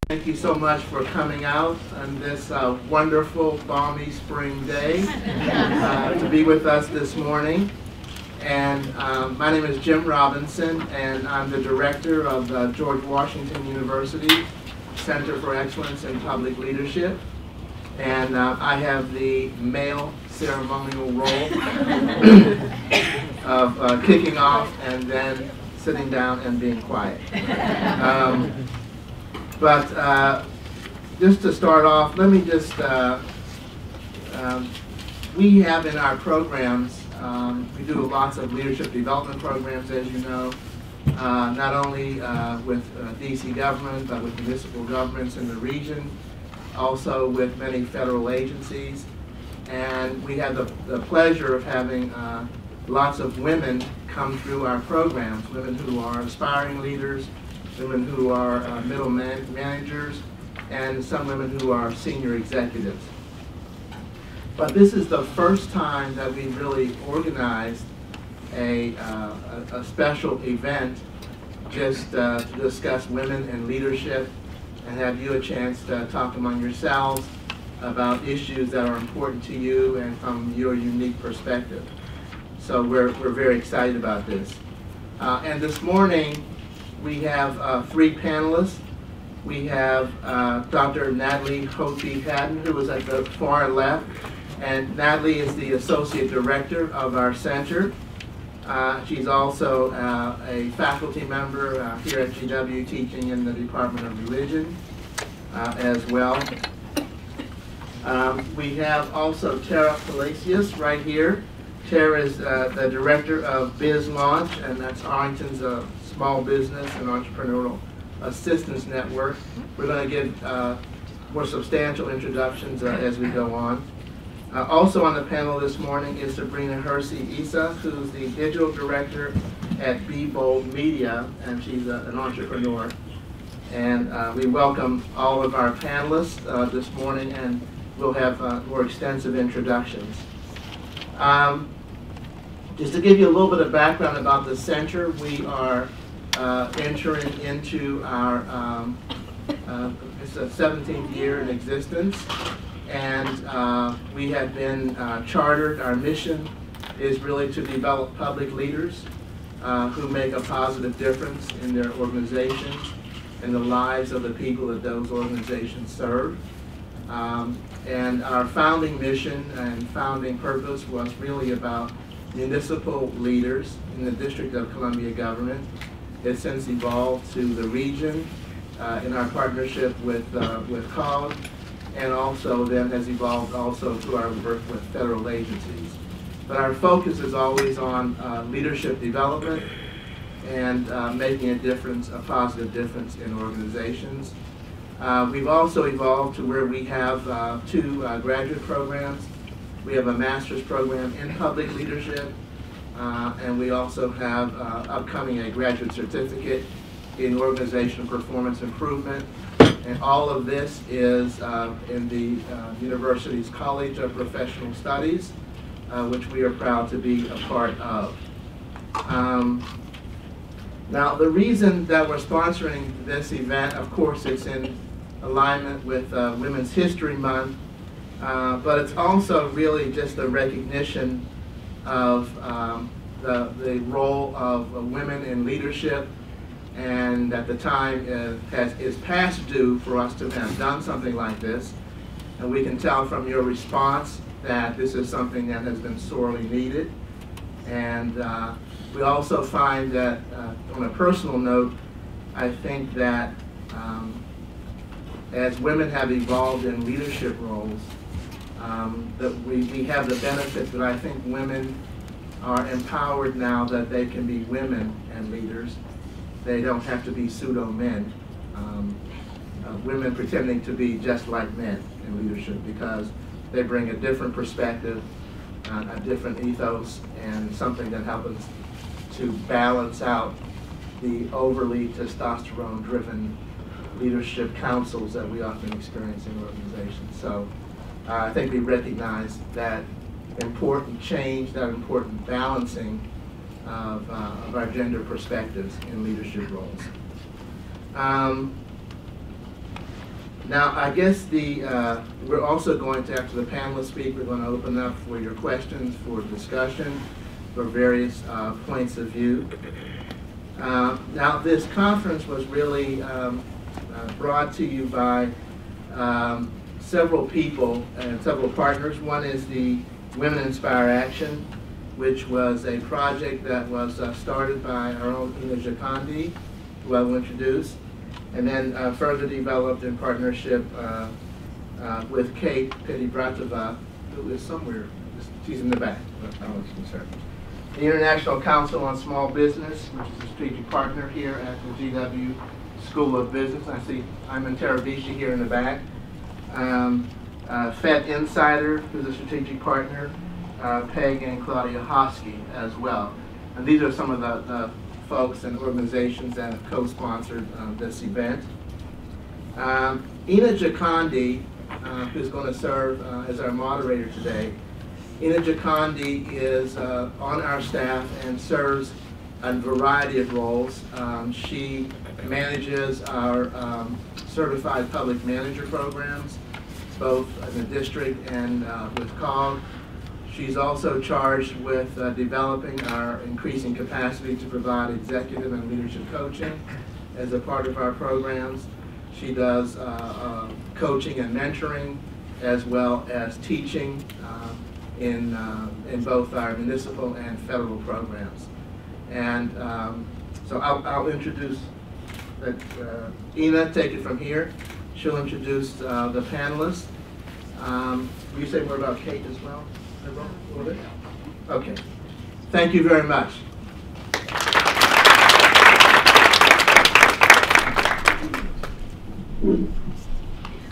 Thank you so much for coming out on this wonderful, balmy spring day to be with us this morning. And my name is Jim Robinson, and I'm the director of George Washington University Center for Excellence in Public Leadership. And I have the male ceremonial role of kicking off and then sitting down and being quiet. But just to start off, let me just, we have in our programs, we do lots of leadership development programs, as you know, not only with DC government, but with municipal governments in the region, also with many federal agencies. And we have the pleasure of having lots of women come through our programs, women who are aspiring leaders, women who are middle managers, and some women who are senior executives. But this is the first time that we really organized a special event just to discuss women and leadership and have you a chance to talk among yourselves about issues that are important to you and from your unique perspective. So we're very excited about this. And this morning, we have 3 panelists. We have Dr. Natalie Houghtby-Haddon, who is at the far left. And Natalie is the Associate Director of our center. She's also a faculty member here at GW, teaching in the Department of Religion as well. We have also Tara Palacios right here. Tara is the Director of Bizlaunch, and that's Arlington's Small Business and Entrepreneurial Assistance Network. We're going to give more substantial introductions as we go on. Also on the panel this morning is Sabrina Hersi Issa, who's the Digital Director at Be Bold Media, and she's an entrepreneur. And we welcome all of our panelists this morning, and we'll have more extensive introductions. Just to give you a little bit of background about the center, we are entering into our it's a 17th year in existence, and we have been chartered. Our mission is really to develop public leaders who make a positive difference in their organizations and the lives of the people that those organizations serve. And our founding mission and founding purpose was really about municipal leaders in the District of Columbia government. It's since evolved to the region in our partnership with COG, and also then has evolved also to our work with federal agencies. But our focus is always on leadership development and making a difference, a positive difference in organizations. We've also evolved to where we have 2 graduate programs. We have a master's program in public leadership, and we also have upcoming a graduate certificate in organizational performance improvement. And all of this is in the university's College of Professional Studies, which we are proud to be a part of. Now, the reason that we're sponsoring this event, of course, it's in alignment with Women's History Month, but it's also really just a recognition of the role of women in leadership, and at the time is past due for us to have done something like this. And we can tell from your response that this is something that has been sorely needed. And we also find that, on a personal note, I think that as women have evolved in leadership roles, that we have the benefit that I think women are empowered now that they can be women and leaders. They don't have to be pseudo-men, women pretending to be just like men in leadership, because they bring a different perspective, a different ethos, and something that happens to balance out the overly testosterone-driven leadership councils that we often experience in organizations. So I think we recognize that important change, that important balancing of our gender perspectives in leadership roles. Now, I guess we're also going to, after the panelists speak, we're going to open up for your questions, for discussion, for various points of view. Now, this conference was really brought to you by several people and several partners. One is the Women Inspire Action, which was a project that was started by our own Issa Gjikondi, who I will introduce, and then further developed in partnership with Kate Petibratova, who is somewhere, she's in the back, I was concerned. The International Council on Small Business, which is a strategic partner here at the GW School of Business. I see Ayman Tarabishi here in the back. FET Insider, who's a strategic partner, Peg and Claudia Hosky as well. And these are some of the folks and organizations that have co-sponsored this event. Issa Gjikondi, who's going to serve as our moderator today. Issa Gjikondi is on our staff and serves a variety of roles. She manages our certified public manager programs, both in the district and with COG. She's also charged with developing our increasing capacity to provide executive and leadership coaching as a part of our programs. She does coaching and mentoring, as well as teaching in both our municipal and federal programs. And so I'll introduce Ina, take it from here. She'll introduce the panelists. Will you say more about Kate as well? Okay. Thank you very much.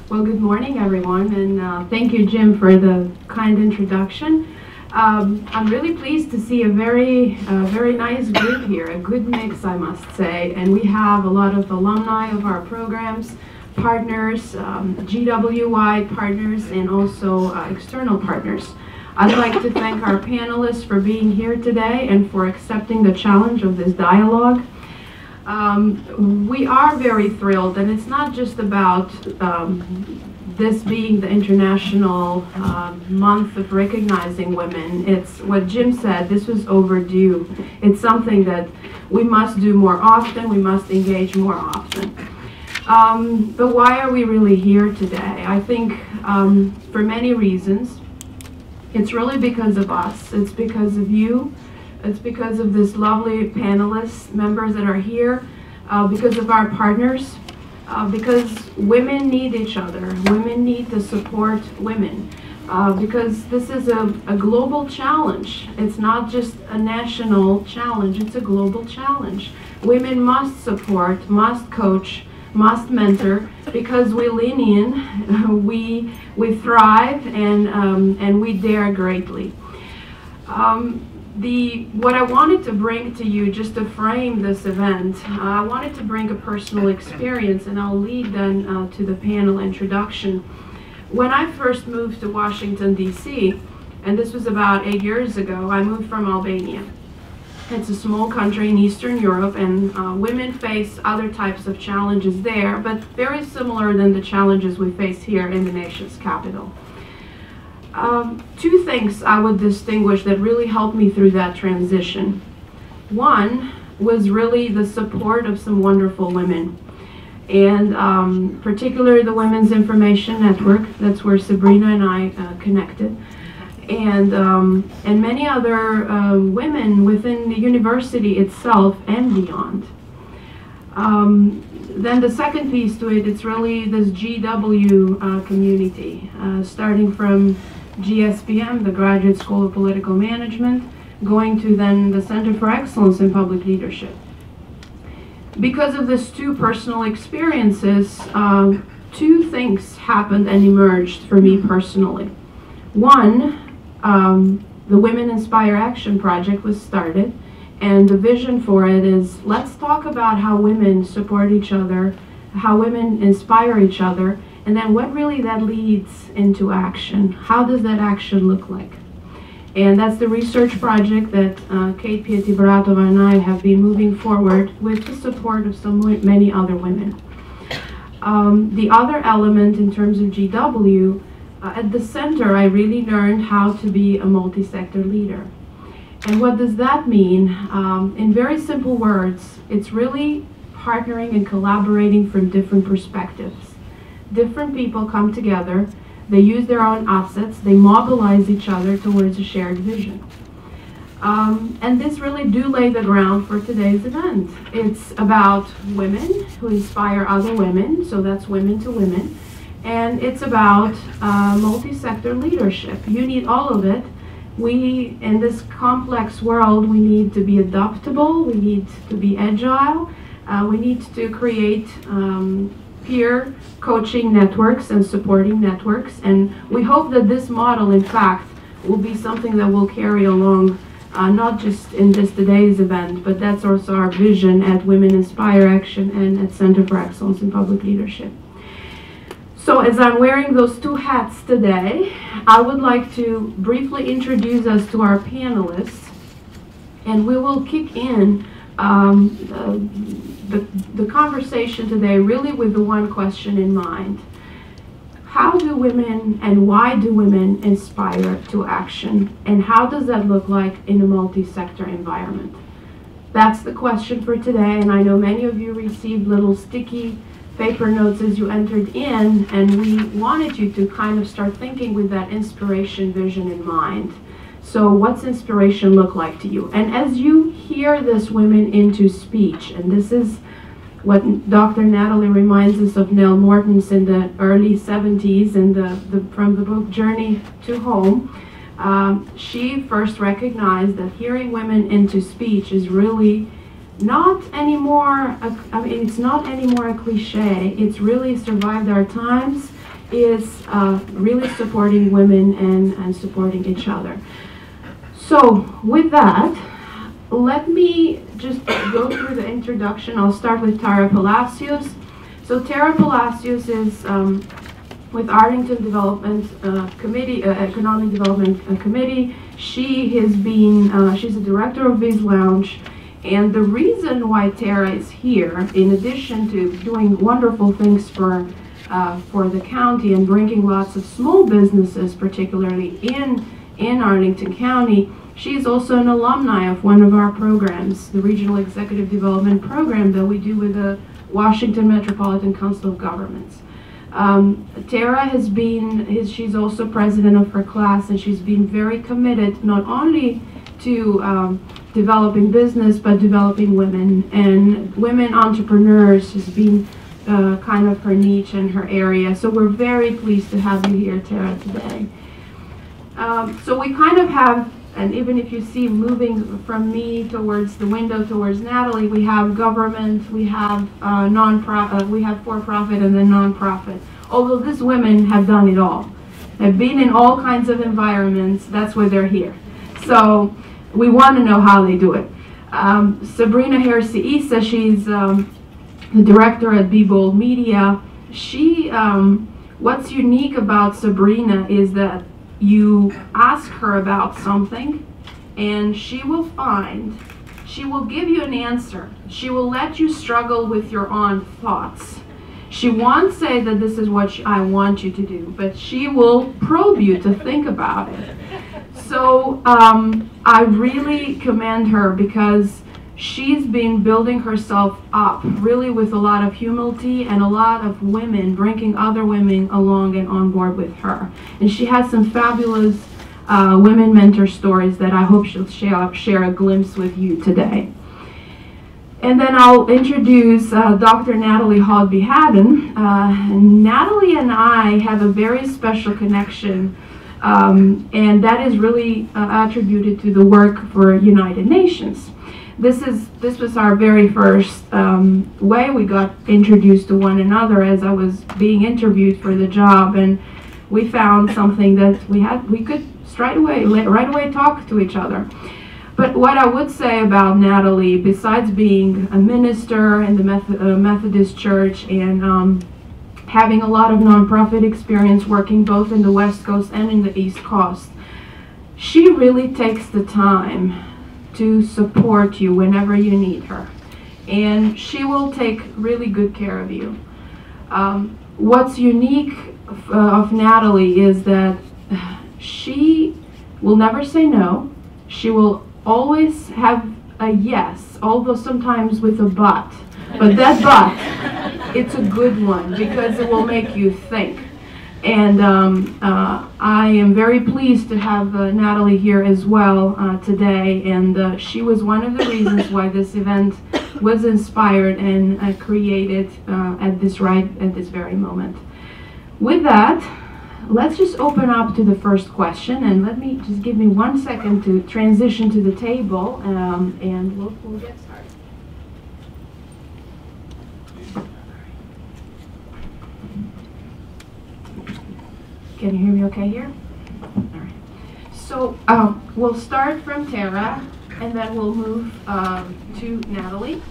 Well, good morning, everyone, and thank you, Jim, for the kind introduction. I'm really pleased to see a very nice group here, a good mix, I must say, and we have a lot of alumni of our programs, partners, GW-wide partners, and also external partners. I'd like to thank our panelists for being here today and for accepting the challenge of this dialogue. We are very thrilled, and it's not just about this being the International Month of Recognizing Women. It's what Jim said, this was overdue. It's something that we must do more often, we must engage more often. But why are we really here today? I think for many reasons. It's really because of us. It's because of you. It's because of this lovely panelists, members that are here, because of our partners, because women need each other. Women need to support women, because this is a global challenge. It's not just a national challenge, it's a global challenge. Women must support, must coach, must mentor, because we lean in, we thrive, and we dare greatly. What I wanted to bring to you, just to frame this event, I wanted to bring a personal experience, and I'll lead then to the panel introduction. When I first moved to Washington, D.C., and this was about 8 years ago, I moved from Albania. It's a small country in Eastern Europe, and women face other types of challenges there, but very similar than the challenges we face here in the nation's capital. Two things I would distinguish that really helped me through that transition. One was really the support of some wonderful women, and particularly the Women's Information Network. That's where Sabrina and I connected. And many other women within the university itself and beyond. Then the second piece to it, it's really this GW community, starting from GSPM, the Graduate School of Political Management, going to then the Center for Excellence in Public Leadership. Because of these two personal experiences, two things happened and emerged for me personally. One, the Women Inspire Action project was started, and the vision for it is, let's talk about how women support each other, how women inspire each other, and then what really that leads into action. How does that action look like? And that's the research project that Kate Petibratova and I have been moving forward with the support of many other women. The other element in terms of GW, at the center, I really learned how to be a multi-sector leader. And what does that mean? In very simple words, it's really partnering and collaborating from different perspectives. Different people come together, they use their own assets, they mobilize each other towards a shared vision. And this really do lay the ground for today's event. It's about women who inspire other women, so that's women to women. And it's about multi-sector leadership. You need all of it. We, in this complex world, we need to be adaptable, we need to be agile, we need to create peer coaching networks and supporting networks. And we hope that this model, in fact, will be something that will carry along not just in this today's event, but that's also our vision at Women Inspire Action and at Center for Excellence in Public Leadership. So as I'm wearing those two hats today, I would like to briefly introduce us to our panelists, and we will kick in the conversation today really with the one question in mind. How do women and why do women inspire to action? And how does that look like in a multi-sector environment? That's the question for today, and I know many of you received little sticky paper notes as you entered in, and we wanted you to kind of start thinking with that inspiration vision in mind. So what's inspiration look like to you? And as you hear this Women into Speech, and this is what Dr. Natalie reminds us of Nell Morton's in the early 70s and from the book Journey to Home, she first recognized that hearing women into speech is really not anymore, it's not anymore a cliche. It's really survived our times, is really supporting women and supporting each other. So with that, let me just go through the introduction. I'll start with Tara Palacios. So Tara Palacios is with Arlington Development Committee, Economic Development Committee. She has been, she's a director of Bizlaunch. And the reason why Tara is here, in addition to doing wonderful things for the county and bringing lots of small businesses, particularly in Arlington County, she's also an alumni of one of our programs, the Regional Executive Development Program that we do with the Washington Metropolitan Council of Governments. Tara has been, she's also president of her class, and she's been very committed not only to developing business, but developing women. And women entrepreneurs has been kind of her niche and her area. So we're very pleased to have you here, Tara, today. So we kind of have, and even if you see moving from me towards the window towards Natalie, we have government, we have non-profit, we have for-profit and then non-profit. Although these women have done it all. They've been in all kinds of environments, that's why they're here. So we want to know how they do it. Sabrina Hersi Issa, she's the director at Be Bold Media. She, what's unique about Sabrina is that you ask her about something and she will give you an answer. She will let you struggle with your own thoughts. She won't say that this is what I want you to do, but she will probe you to think about it. So I really commend her because she's been building herself up really with a lot of humility and a lot of women, bringing other women along and on board with her. And she has some fabulous women mentor stories that I hope she'll share a glimpse with you today. And then I'll introduce Dr. Natalie Houghtby-Haddon. Natalie and I have a very special connection, and that is really attributed to the work for United Nations. This was our very first way we got introduced to one another as I was being interviewed for the job, and we found something that we could right away talk to each other. But what I would say about Natalie, besides being a minister in the Methodist Church and having a lot of nonprofit experience working both in the West Coast and in the East Coast, she really takes the time to support you whenever you need her. And she will take really good care of you. What's unique of Natalie is that she will never say no. She will always have a yes, although sometimes with a but. But that but, it's a good one because it will make you think. And I am very pleased to have Natalie here as well today. And she was one of the reasons why this event was inspired and created at this very moment. With that, let's just open up to the first question, and let me just give me 1 second to transition to the table, and we'll get started. Can you hear me okay here? All right. So we'll start from Tara, and then we'll move to Natalie.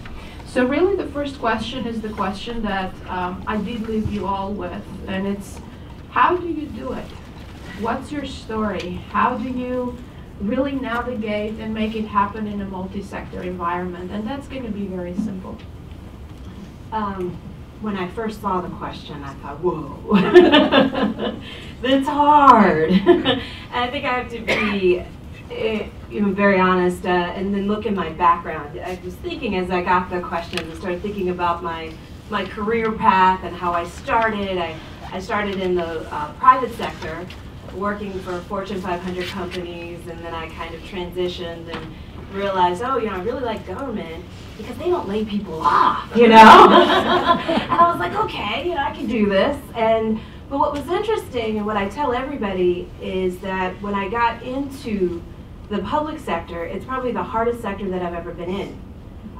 So really the first question is the question that I did leave you all with, and it's, how do you do it? What's your story? How do you really navigate and make it happen in a multi-sector environment? And that's going to be very simple. When I first saw the question, I thought, whoa, that's hard. I think I have to be very honest and then look at my background. I was thinking as I got the questions, I started thinking about my career path and how I started. I started in the private sector, working for Fortune 500 companies, and then I kind of transitioned and realized, oh, I really like government because they don't lay people off, And I was like, okay, I can do this. But what was interesting, and what I tell everybody, is that when I got into the public sector, it's probably the hardest sector that I've ever been in.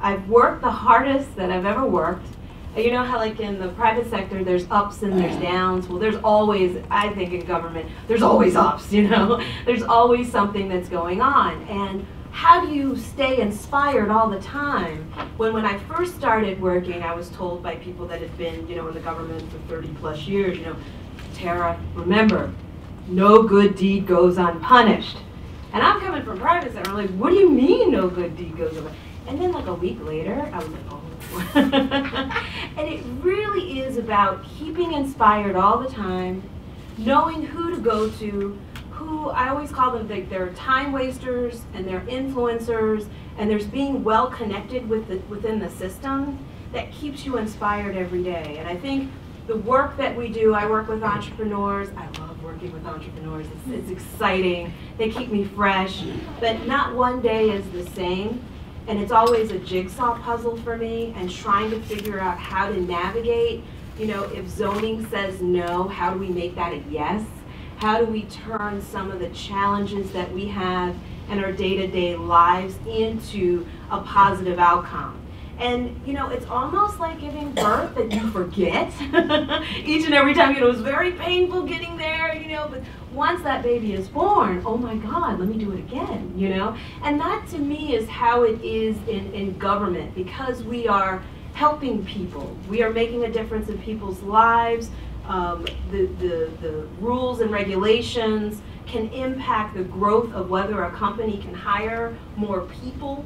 I've worked the hardest that I've ever worked. You know how like in the private sector there's ups and there's downs? Well, there's always, I think in government, there's always ups, There's always something that's going on. And how do you stay inspired all the time? When I first started working, I was told by people that had been, in the government for 30 plus years, Tara, remember, no good deed goes unpunished. And I'm coming from private sector, I'm like, what do you mean no good deed goes unpunished? And then like a week later, I was like, oh. And it really is about keeping inspired all the time, knowing who to go to, who, I always call them, they're time wasters and they're influencers, and there's being well connected within the system that keeps you inspired every day. And I think the work that we do, I work with entrepreneurs. I love working with entrepreneurs. It's exciting. They keep me fresh, but not one day is the same. And it's always a jigsaw puzzle for me, and trying to figure out how to navigate, if zoning says no, how do we make that a yes? How do we turn some of the challenges that we have in our day-to-day lives into a positive outcome? And, it's almost like giving birth that you forget each and every time. It was very painful getting there, but once that baby is born, oh my God, let me do it again, And that to me is how it is in government, because we are helping people. We are making a difference in people's lives. The rules and regulations can impact the growth of whether a company can hire more people,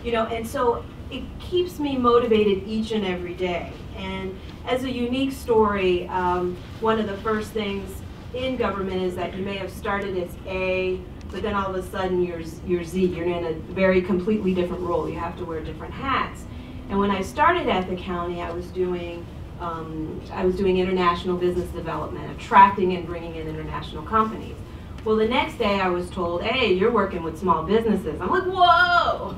and so it keeps me motivated each and every day. And as a unique story, one of the first things in government is that you may have started as A, but then all of a sudden you're Z. You're in a very completely different role. You have to wear different hats. And when I started at the county, I was doing international business development, attracting and bringing in international companies. Well, the next day I was told, hey, you're working with small businesses. I'm like, whoa,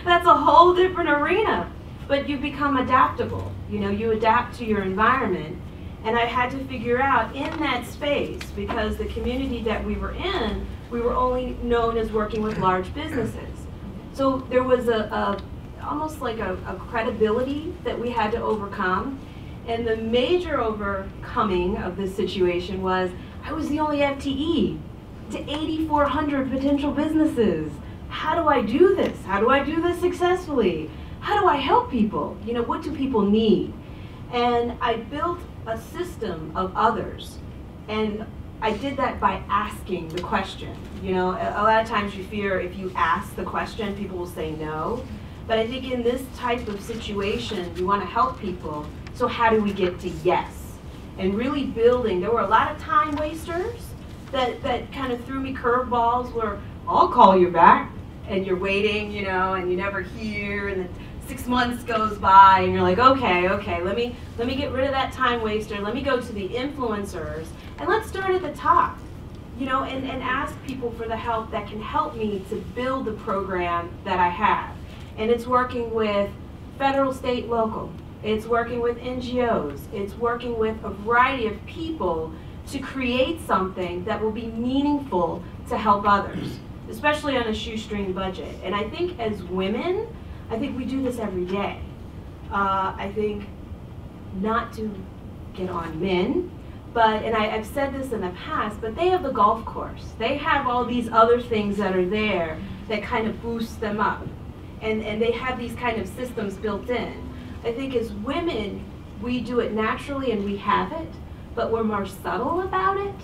that's a whole different arena. But you become adaptable. You adapt to your environment. And I had to figure out in that space, because the community that we were in, we were only known as working with large businesses. So there was almost like a credibility that we had to overcome. And the major overcoming of this situation was I was the only FTE to 8,400 potential businesses. How do I do this? How do I do this successfully? How do I help people? What do people need? And I built a system of others. And I did that by asking the question. A lot of times you fear if you ask the question, people will say no. But I think in this type of situation, we want to help people. So how do we get to yes? And really building, there were a lot of time wasters that kind of threw me curveballs where I'll call you back and you're waiting, you know, and you never hear, and then 6 months goes by and you're like, okay, let me get rid of that time waster. Let me go to the influencers and let's start at the top, you know, and ask people for the help that can help me to build the program that I have. And it's working with federal, state, local. It's working with NGOs. It's working with a variety of people to create something that will be meaningful to help others, especially on a shoestring budget. And I think as women, I think we do this every day. I think not to get on men, but, and I've said this in the past, but they have the golf course. They have all these other things that are there that kind of boost them up. And they have these kind of systems built in. I think as women, we do it naturally and we have it, but we're more subtle about it.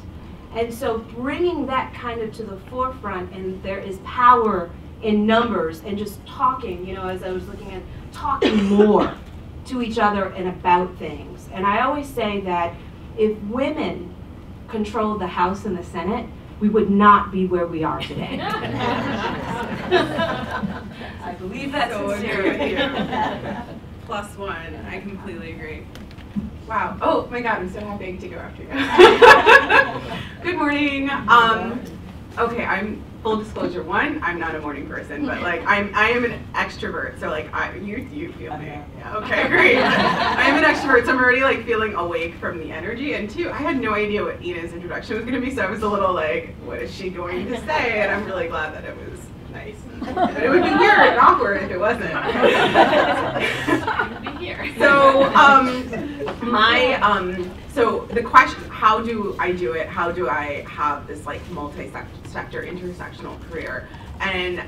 And so bringing that kind of to the forefront, and there is power in numbers and just talking, you know, as I was looking at, talking more to each other and about things. And I always say that if women controlled the House and the Senate, we would not be where we are today. I believe that sincerely. +1, I completely agree. Wow, oh my God, I'm so happy to go after you. Good morning. Okay, I'm, full disclosure, one, I'm not a morning person, but like I am an extrovert, so like you feel me. Yeah, okay, great. I am an extrovert, so I'm already like feeling awake from the energy, and two, I had no idea what Ina's introduction was going to be, so I was a little like, what is she going to say? And I'm really glad that it was nice. But it would be weird and awkward if it wasn't. Be here. So so the question, how do I do it? How do I have this like multi-sector intersectional career? And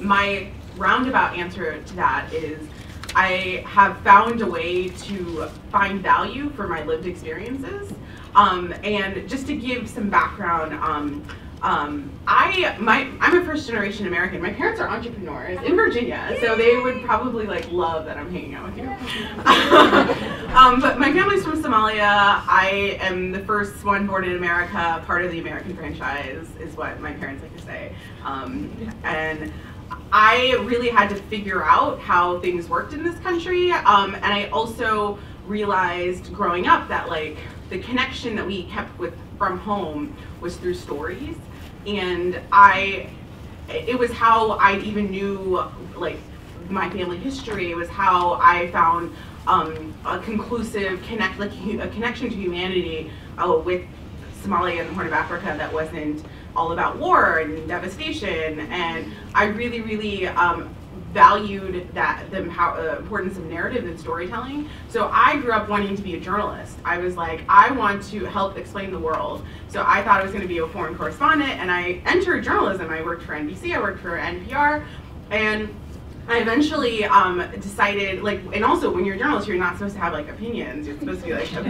my roundabout answer to that is I have found a way to find value for my lived experiences. And just to give some background, I'm a first-generation American. My parents are entrepreneurs in Virginia, so they would probably like love that I'm hanging out with you. But my family's from Somalia. I am the first one born in America. Part of the American franchise is what my parents like to say. And I really had to figure out how things worked in this country. And I also realized growing up that like the connection that we kept with from home was through stories. And it was how I even knew like my family history. It was how I found a conclusive a connection to humanity with Somalia and the Horn of Africa that wasn't all about war and devastation. And I really, really valued the importance of narrative and storytelling. So I grew up wanting to be a journalist. I was like, I want to help explain the world. So I thought I was going to be a foreign correspondent, and I entered journalism. I worked for NBC, I worked for NPR, and I eventually decided, like, and also when you're a journalist, you're not supposed to have like opinions. You're supposed to be like, you're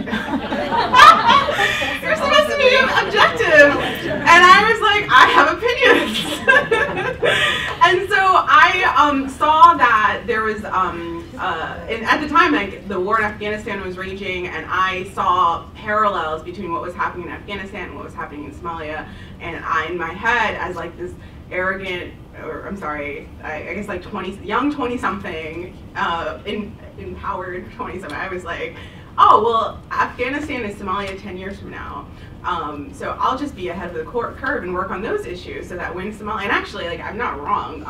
supposed to be objective. And I was like, I have opinions. And so I saw that there was, and at the time, like, the war in Afghanistan was raging, and I saw parallels between what was happening in Afghanistan and what was happening in Somalia. And in my head, as like this arrogant, or I'm sorry, I guess like young 20-something, empowered 20-something, I was like, oh, well, Afghanistan is Somalia 10 years from now. So I'll just be ahead of the curve and work on those issues so that when Somalia, and actually, like, I'm not wrong.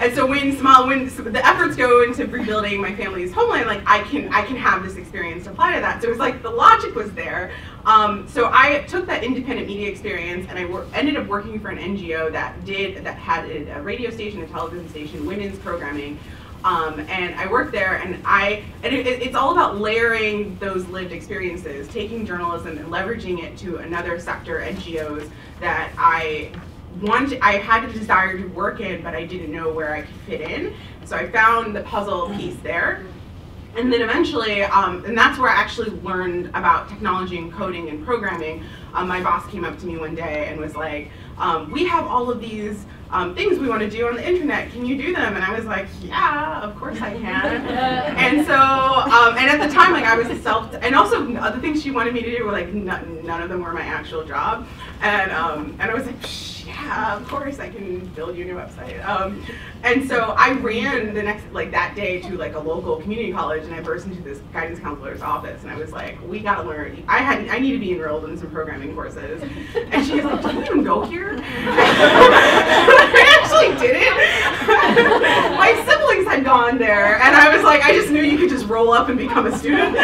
And so when the efforts go into rebuilding my family's homeland, like, I can have this experience to apply to that. So it was like the logic was there. So I took that independent media experience, and I ended up working for an NGO that had a radio station, a television station, women's programming. And I worked there, and it's all about layering those lived experiences, taking journalism and leveraging it to another sector, NGOs, that I had a desire to work in, but I didn't know where I could fit in. So I found the puzzle piece there. And then eventually, and that's where I actually learned about technology and coding and programming. My boss came up to me one day and was like, we have all of these things we want to do on the internet. Can you do them? And I was like, yeah, of course I can. And so, and at the time, like I was and also other things she wanted me to do were like, none of them were my actual job. And I was like, yeah, of course I can build you a new website. And so I ran the next, like that day to like a local community college, and I burst into this guidance counselor's office, and I was like, we gotta learn. I need to be enrolled in some programming courses. And she was like, do you even go here? I actually didn't. My siblings had gone there, and I was like, I just knew you could just roll up and become a student.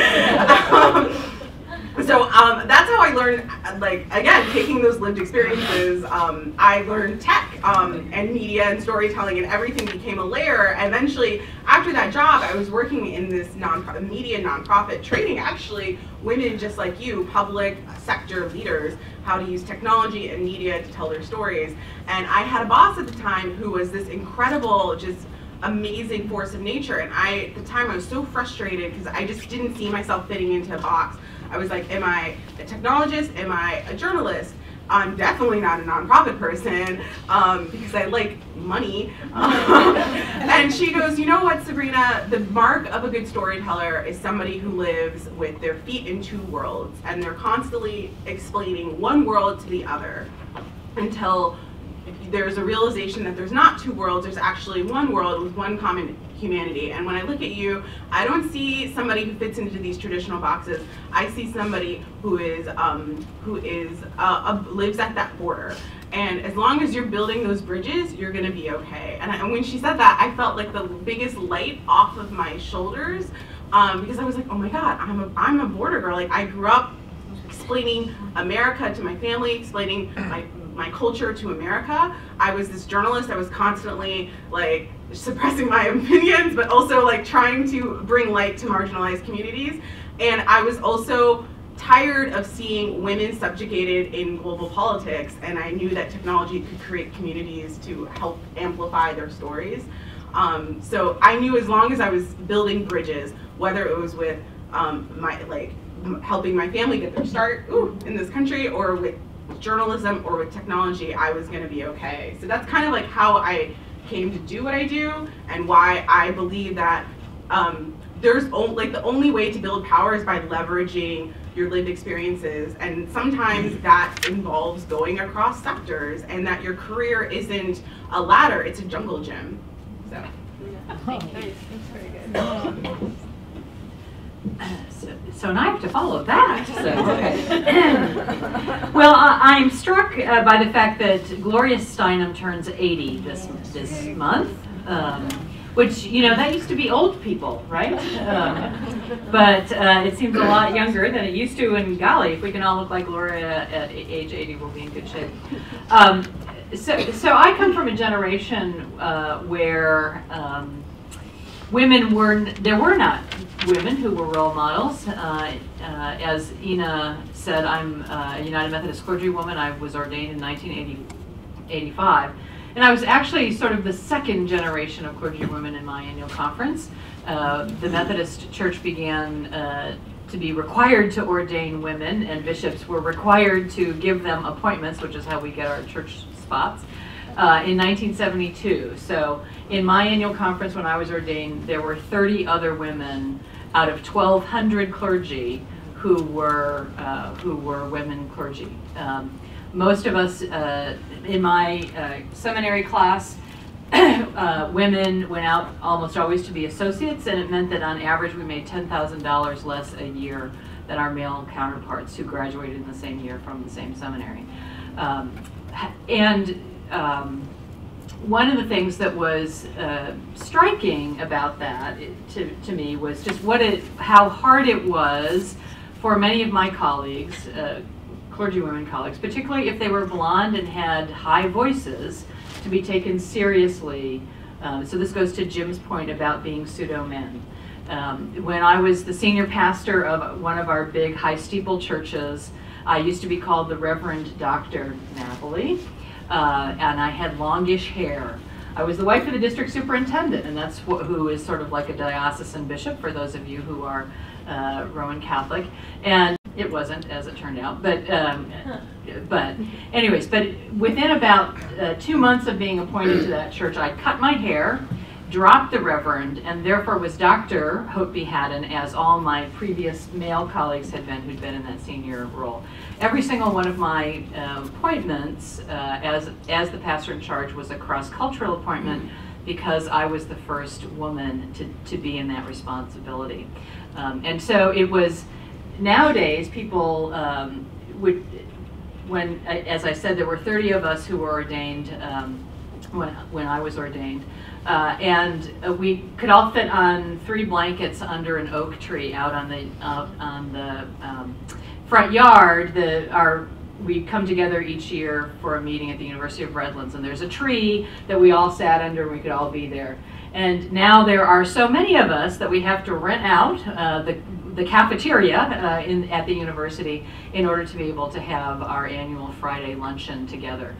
So that's how I learned, like, again, taking those lived experiences, I learned tech and media and storytelling, and everything became a layer. Eventually, after that job, I was working in this media nonprofit, training actually women just like you, public sector leaders, how to use technology and media to tell their stories. And I had a boss at the time who was this incredible, just amazing force of nature. And at the time, I was so frustrated because I just didn't see myself fitting into a box. I was like, am I a technologist? Am I a journalist? I'm definitely not a nonprofit person because I like money. And she goes, you know what, Sabrina, the mark of a good storyteller is somebody who lives with their feet in two worlds, and they're constantly explaining one world to the other until there's a realization that there's not two worlds, there's actually one world with one common humanity. And when I look at you, I don't see somebody who fits into these traditional boxes. I see somebody who lives at that border. And as long as you're building those bridges, you're gonna be okay. And when she said that, I felt like the biggest light off of my shoulders, because I was like, oh my God, I'm a border girl. Like I grew up explaining America to my family, explaining my culture to America. I was this journalist. I was constantly like suppressing my opinions, but also like trying to bring light to marginalized communities. And I was also tired of seeing women subjugated in global politics, and I knew that technology could create communities to help amplify their stories. So I knew as long as I was building bridges, whether it was with helping my family get their start in this country, or with journalism or with technology, I was going to be okay. So that's kind of like how I came to do what I do, and why I believe that the only way to build power is by leveraging your lived experiences, and sometimes that involves going across sectors, and that your career isn't a ladder, it's a jungle gym. So. That's very good. So now I have to follow that. So, okay. Well, I'm struck by the fact that Gloria Steinem turns 80 this month, which, you know, that used to be old people, right? But it seems a lot younger than it used to, and golly, if we can all look like Gloria at age 80, we'll be in good shape. So I come from a generation where there were not women who were role models. As Ina said, I'm a United Methodist clergywoman. I was ordained in 1985. And I was actually sort of the second generation of clergywomen in my annual conference. The Methodist Church began to be required to ordain women, and bishops were required to give them appointments, which is how we get our church spots, in 1972. So in my annual conference when I was ordained, there were 30 other women out of 1,200 clergy who were women clergy. Most of us in my seminary class, women went out almost always to be associates, and it meant that on average we made $10,000 less a year than our male counterparts who graduated in the same year from the same seminary. One of the things that was striking about that to me was just how hard it was for many of my colleagues, clergywomen colleagues, particularly if they were blonde and had high voices, to be taken seriously. So this goes to Jim's point about being pseudo-men. When I was the senior pastor of one of our big high steeple churches, I used to be called the Reverend Dr. Natalie, and I had longish hair. I was the wife of the district superintendent, and that's who is sort of like a diocesan bishop for those of you who are Roman Catholic. And It wasn't, as it turned out, but anyways, but within about 2 months of being appointed to that church, I cut my hair, dropped the Reverend, and therefore was Dr. Houghtby-Haddon, as all my previous male colleagues had been who'd been in that senior role. Every single one of my appointments as the pastor in charge was a cross-cultural appointment, because I was the first woman to be in that responsibility. And so it was, nowadays people would, when, as I said, there were 30 of us who were ordained when I was ordained. And we could all fit on 3 blankets under an oak tree out on the front yard. We come together each year for a meeting at the University of Redlands, and there's a tree that we all sat under, and we could all be there. And now there are so many of us that we have to rent out the cafeteria at the university in order to be able to have our annual Friday luncheon together,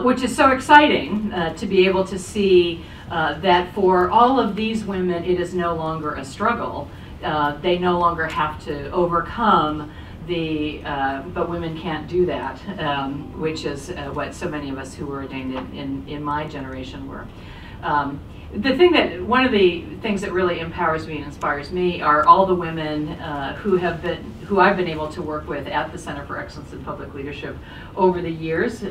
which is so exciting to be able to see that for all of these women, it is no longer a struggle. They no longer have to overcome but women can't do that, which is what so many of us who were ordained in my generation were. One of the things that really empowers me and inspires me are all the women who I've been able to work with at the Center for Excellence in Public Leadership over the years.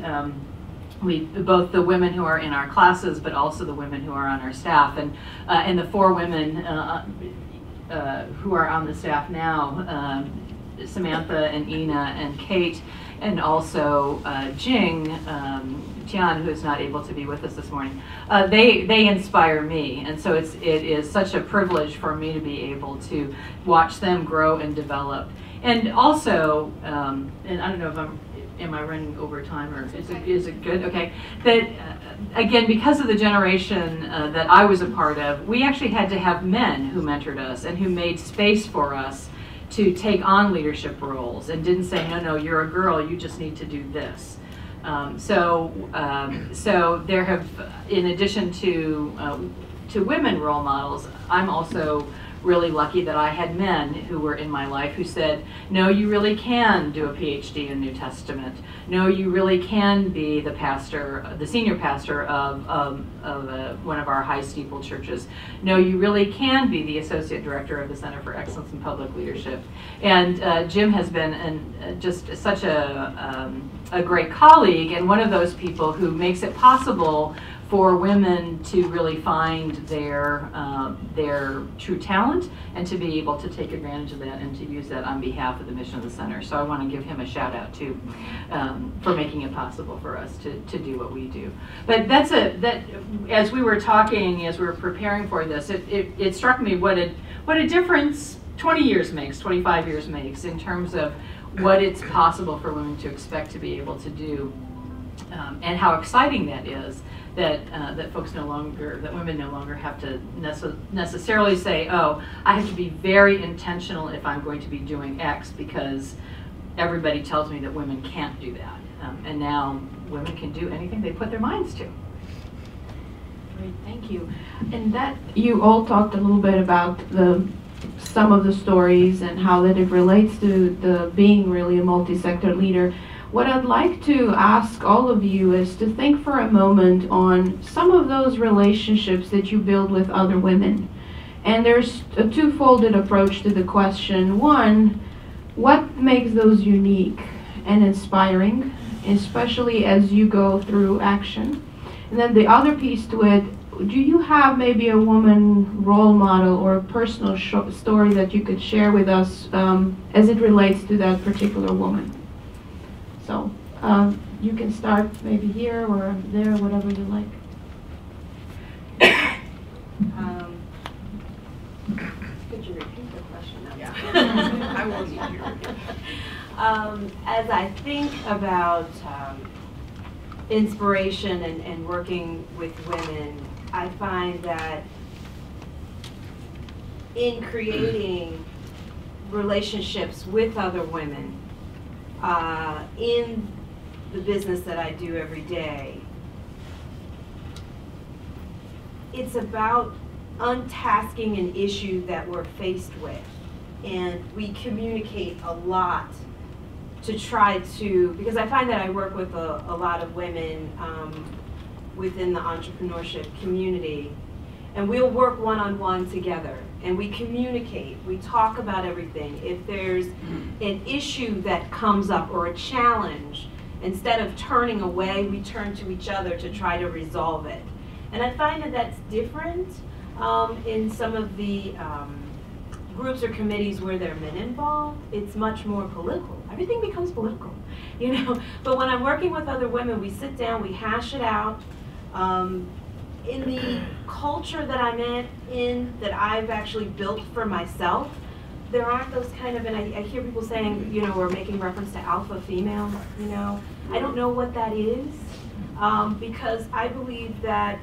Both the women who are in our classes, but also the women who are on our staff, and the 4 women who are on the staff now. Samantha and Ina and Kate, and also Tian, who is not able to be with us this morning. They inspire me, and so it is such a privilege for me to be able to watch them grow and develop. And also, and I don't know if am I running over time, or is it good? Okay. That again, because of the generation that I was a part of, we actually had to have men who mentored us and who made space for us to take on leadership roles, and didn't say, no, you're a girl, you just need to do this. So there have, in addition to women role models, I'm also really lucky that I had men who were in my life who said, no, you really can do a PhD in New Testament. No, you really can be the pastor, the senior pastor of one of our high steeple churches. No, you really can be the associate director of the Center for Excellence in Public Leadership. And Jim has been just such a great colleague, and one of those people who makes it possible for women to really find their true talent, and to be able to take advantage of that and to use that on behalf of the mission of the center. So I want to give him a shout out too, for making it possible for us to do what we do. But as we were talking, as we were preparing for this, it struck me what a difference 20 years makes, 25 years makes, in terms of what it's possible for women to expect to be able to do, and how exciting that is. That women no longer have to necessarily say, oh, I have to be very intentional if I'm going to be doing X, because everybody tells me that women can't do that. And now women can do anything they put their minds to. Great, thank you. And that you all talked a little bit about some of the stories and how that it relates to the being really a multi-sector leader. What I'd like to ask all of you is to think for a moment on some of those relationships that you build with other women. And there's a two-folded approach to the question. One, what makes those unique and inspiring, especially as you go through action? And then the other piece to it, do you have maybe a woman role model or a personal story that you could share with us as it relates to that particular woman? So you can start maybe here or there, whatever you like. Could you repeat the question? Yeah. I will need you to repeat. As I think about inspiration and working with women, I find that in creating relationships with other women, in the business that I do every day, it's about untasking an issue that we're faced with. and we communicate a lot to try to, because I find that I work with a lot of women within the entrepreneurship community, and we'll work one-on-one together, and we communicate, we talk about everything. If there's an issue that comes up or a challenge, instead of turning away, we turn to each other to try to resolve it. And I find that that's different in some of the groups or committees where there are men involved. It's much more political. Everything becomes political, you know. But when I'm working with other women, we sit down, we hash it out. In the culture that I'm in, that I've actually built for myself, there aren't those kind of, and I hear people saying, you know, we're making reference to alpha females, you know. I don't know what that is, because I believe that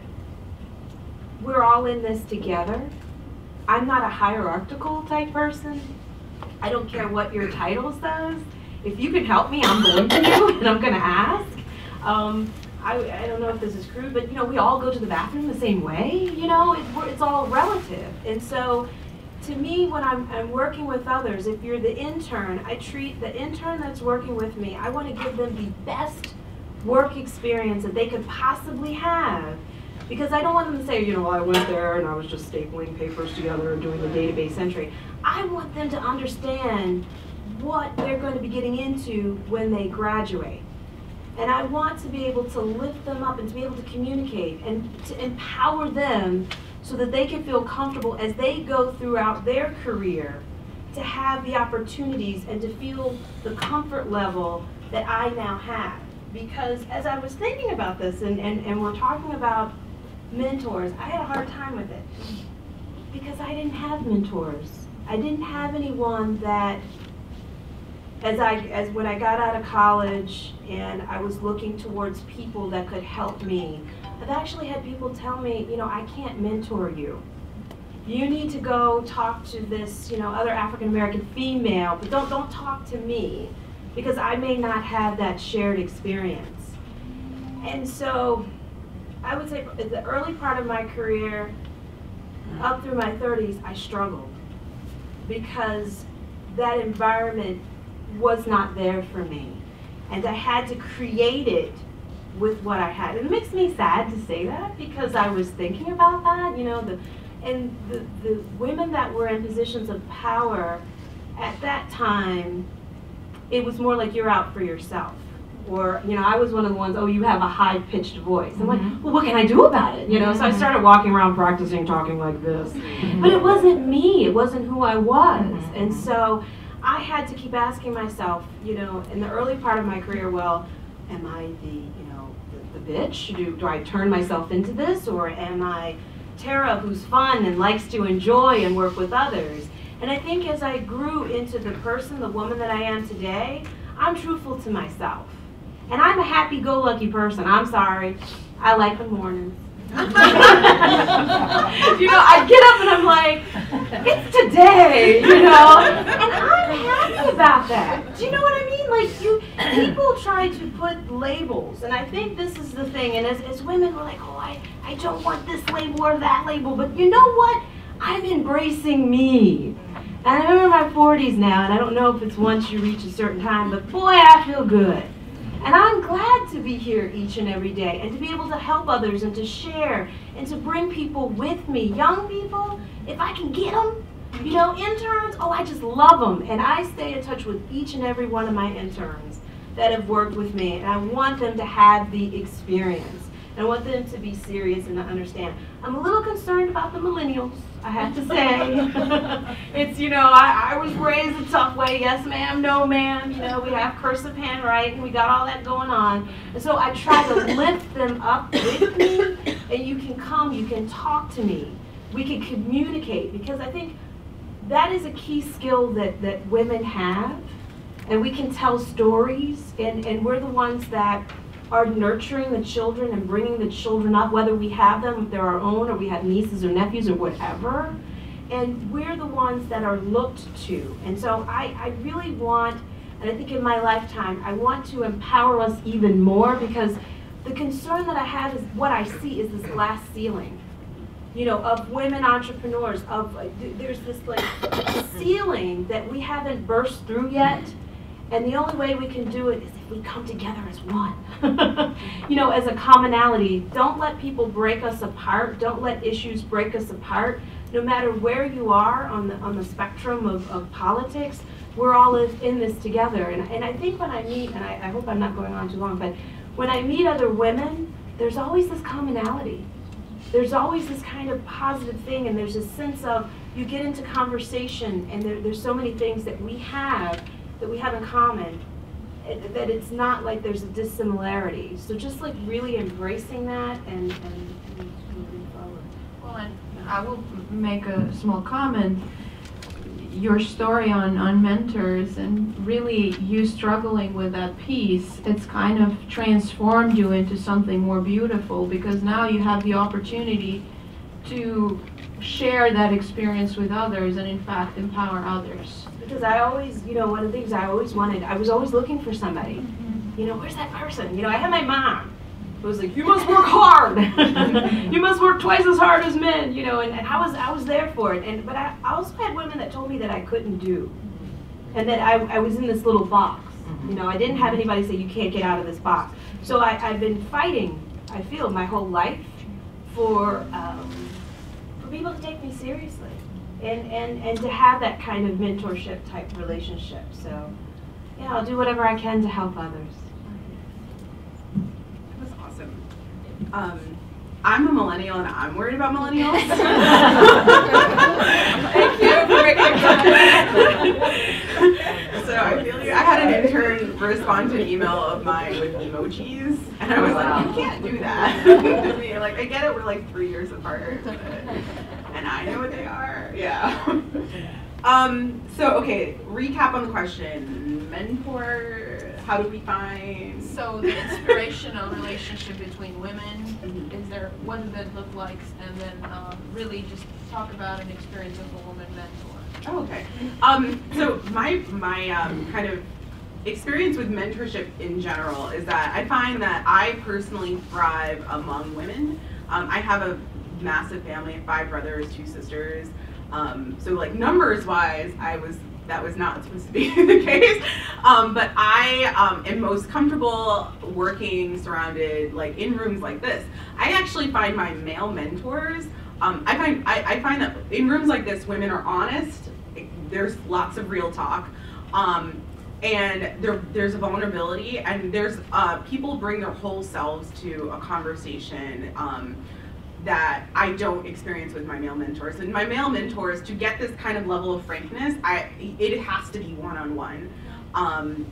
we're all in this together. I'm not a hierarchical type person. I don't care what your title says. If you can help me, I'm going to, and I'm going to ask. I don't know if this is crude, but you know, we all go to the bathroom the same way. You know, it's all relative. And so, to me, when I'm working with others, if you're the intern, I treat the intern that's working with me, I want to give them the best work experience that they could possibly have. Because I don't want them to say, you know, I went there and I was just stapling papers together and doing the database entry. I want them to understand what they're going to be getting into when they graduate. And I want to be able to lift them up and to be able to communicate and to empower them so that they can feel comfortable as they go throughout their career to have the opportunities and to feel the comfort level that I now have. Because as I was thinking about this and we're talking about mentors, I had a hard time with it because I didn't have mentors. I didn't have anyone that, as when I got out of college and I was looking towards people that could help me, I've actually had people tell me, you know, I can't mentor you. You need to go talk to this, you know, other African American female, but don't talk to me because I may not have that shared experience. And so I would say at the early part of my career, up through my 30s, I struggled because that environment was not there for me. And I had to create it with what I had. And it makes me sad to say that because I was thinking about that, you know, the women that were in positions of power at that time, it was more like you're out for yourself. Or, you know, I was one of the ones, oh, you have a high-pitched voice. I'm like, well, what can I do about it? You know, so I started walking around practicing talking like this. But it wasn't me. It wasn't who I was. And so I had to keep asking myself, you know, in the early part of my career, well, am I the, you know, the bitch? Do I turn myself into this? Or am I Tara, who's fun and likes to enjoy and work with others? And I think as I grew into the person, the woman that I am today, I'm truthful to myself. And I'm a happy-go-lucky person. I'm sorry. I like the mornings. You know, I get up and I'm like, it's today, you know? And I'm happy about that. Do you know what I mean? Like, people try to put labels. And I think this is the thing. And as women, we're like, oh, I don't want this label or that label. But you know what? I'm embracing me. And I'm in my 40s now, and I don't know if it's once you reach a certain time, but boy, I feel good. And I'm glad to be here each and every day and to be able to help others and to share and to bring people with me. Young people, if I can get them, you know, interns, oh, I just love them. And I stay in touch with each and every one of my interns that have worked with me. And I want them to have the experience. And I want them to be serious and to understand. I'm a little concerned about the millennials, I have to say. It's, you know, I was raised a tough way. Yes, ma'am, no, ma'am. You know, we have cursive handwriting. We got all that going on. And so I try to lift them up with me. And you can come, you can talk to me. We can communicate. Because I think that is a key skill that women have. And we can tell stories. And we're the ones that are nurturing the children and bringing the children up, whether we have them, if they're our own, or we have nieces or nephews or whatever. And we're the ones that are looked to. And so I really want, and I think in my lifetime, I want to empower us even more because the concern that I have is what I see is this glass ceiling. you know, of women entrepreneurs, of there's this like ceiling that we haven't burst through yet, and the only way we can do it is if we come together as one. You know, as a commonality. Don't let people break us apart. Don't let issues break us apart. No matter where you are on the spectrum of politics, we're all in this together. And I think when I meet, and I hope I'm not going on too long, but when I meet other women, there's always this commonality. There's always this kind of positive thing, and there's a sense of, you get into conversation, and there's so many things that we have in common, that it's not like there's a dissimilarity. So just like really embracing that and moving forward. Well, and I will make a small comment. Your story on mentors and really you struggling with that piece, it's kind of transformed you into something more beautiful, because now you have the opportunity to share that experience with others and in fact empower others. Because I always, you know, one of the things I always wanted, I was always looking for somebody. You know, where's that person? You know, I had my mom who was like, you must work hard. You must work twice as hard as men, you know, and I was there for it. But I also had women that told me that I couldn't do. And that I was in this little box. You know, I didn't have anybody say, you can't get out of this box. So I've been fighting, I feel, my whole life for people to take me seriously. And to have that kind of mentorship type relationship. So, yeah, I'll do whatever I can to help others. That was awesome. I'm a millennial and I'm worried about millennials. Thank you for making that. So I feel like I had an intern respond to an email of mine with emojis, and I was like, you can't do that to me. Like, I get it, we're like 3 years apart, and I know what they are. Yeah. So okay, recap on the question. Mentor, how do we find? So the inspirational relationship between women, is there, what does that look like? And then really just talk about an experience of a woman mentor. Oh, okay. So my kind of experience with mentorship in general is that I find that I personally thrive among women. I have a massive family of 5 brothers, 2 sisters. So like numbers wise, that was not supposed to be the case. But I am most comfortable working surrounded, like in rooms like this. I actually find my male mentors, I find that in rooms like this, women are honest. There's lots of real talk. And there's a vulnerability, and there's people bring their whole selves to a conversation that I don't experience with my male mentors. And my male mentors, to get this kind of level of frankness, it has to be one-on-one.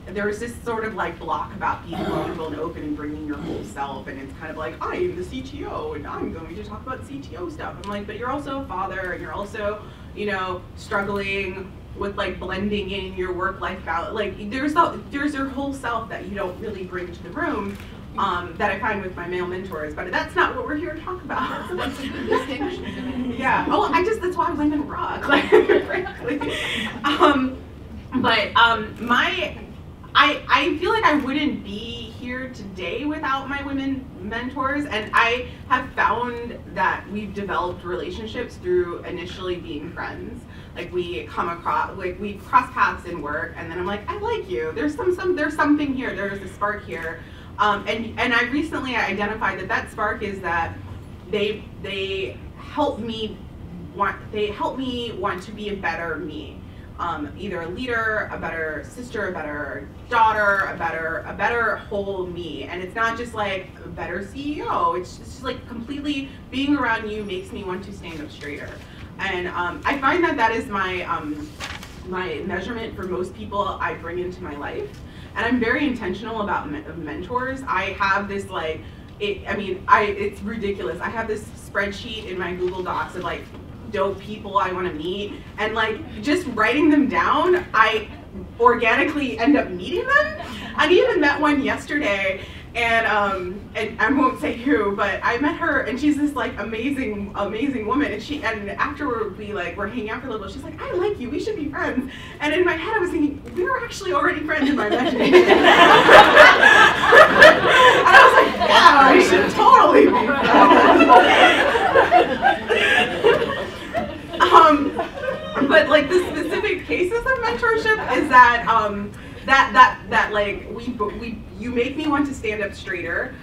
There's this sort of like block about being vulnerable and open and bringing your whole self, and it's kind of like, I am the CTO and I'm going to talk about CTO stuff. I'm like, but you're also a father, and you're also, you know, struggling with like blending in your work-life balance. Like there's your whole self that you don't really bring to the room. That I find with my male mentors, but that's not what we're here to talk about. That's a good distinction. Yeah. Oh, that's why women rock. Like, frankly. I feel like I wouldn't be here today without my women mentors, and I have found that we've developed relationships through initially being friends. Like we come across, like we cross paths in work, and then I'm like, I like you. There's something here. There's a spark here. And I recently identified that spark is that they help me want to be a better me, either a leader, a better sister, a better daughter, a better whole me. And it's not just like a better CEO. It's just like completely being around you makes me want to stand up straighter. And I find that is my my measurement for most people I bring into my life. And I'm very intentional about mentors. I have this like, it's ridiculous. I have this spreadsheet in my Google Docs of like dope people I want to meet, and like just writing them down, I organically end up meeting them. I even met one yesterday, and I won't say who, but I met her, and she's this like amazing woman, and after we're hanging out for a little bit, she's like, I like you, we should be friends. And in my head I was thinking, we were actually already friends in my imagination. And I was like, yeah, we should totally be friends. But like the specific cases of mentorship is that that like you make me want to stand up straighter.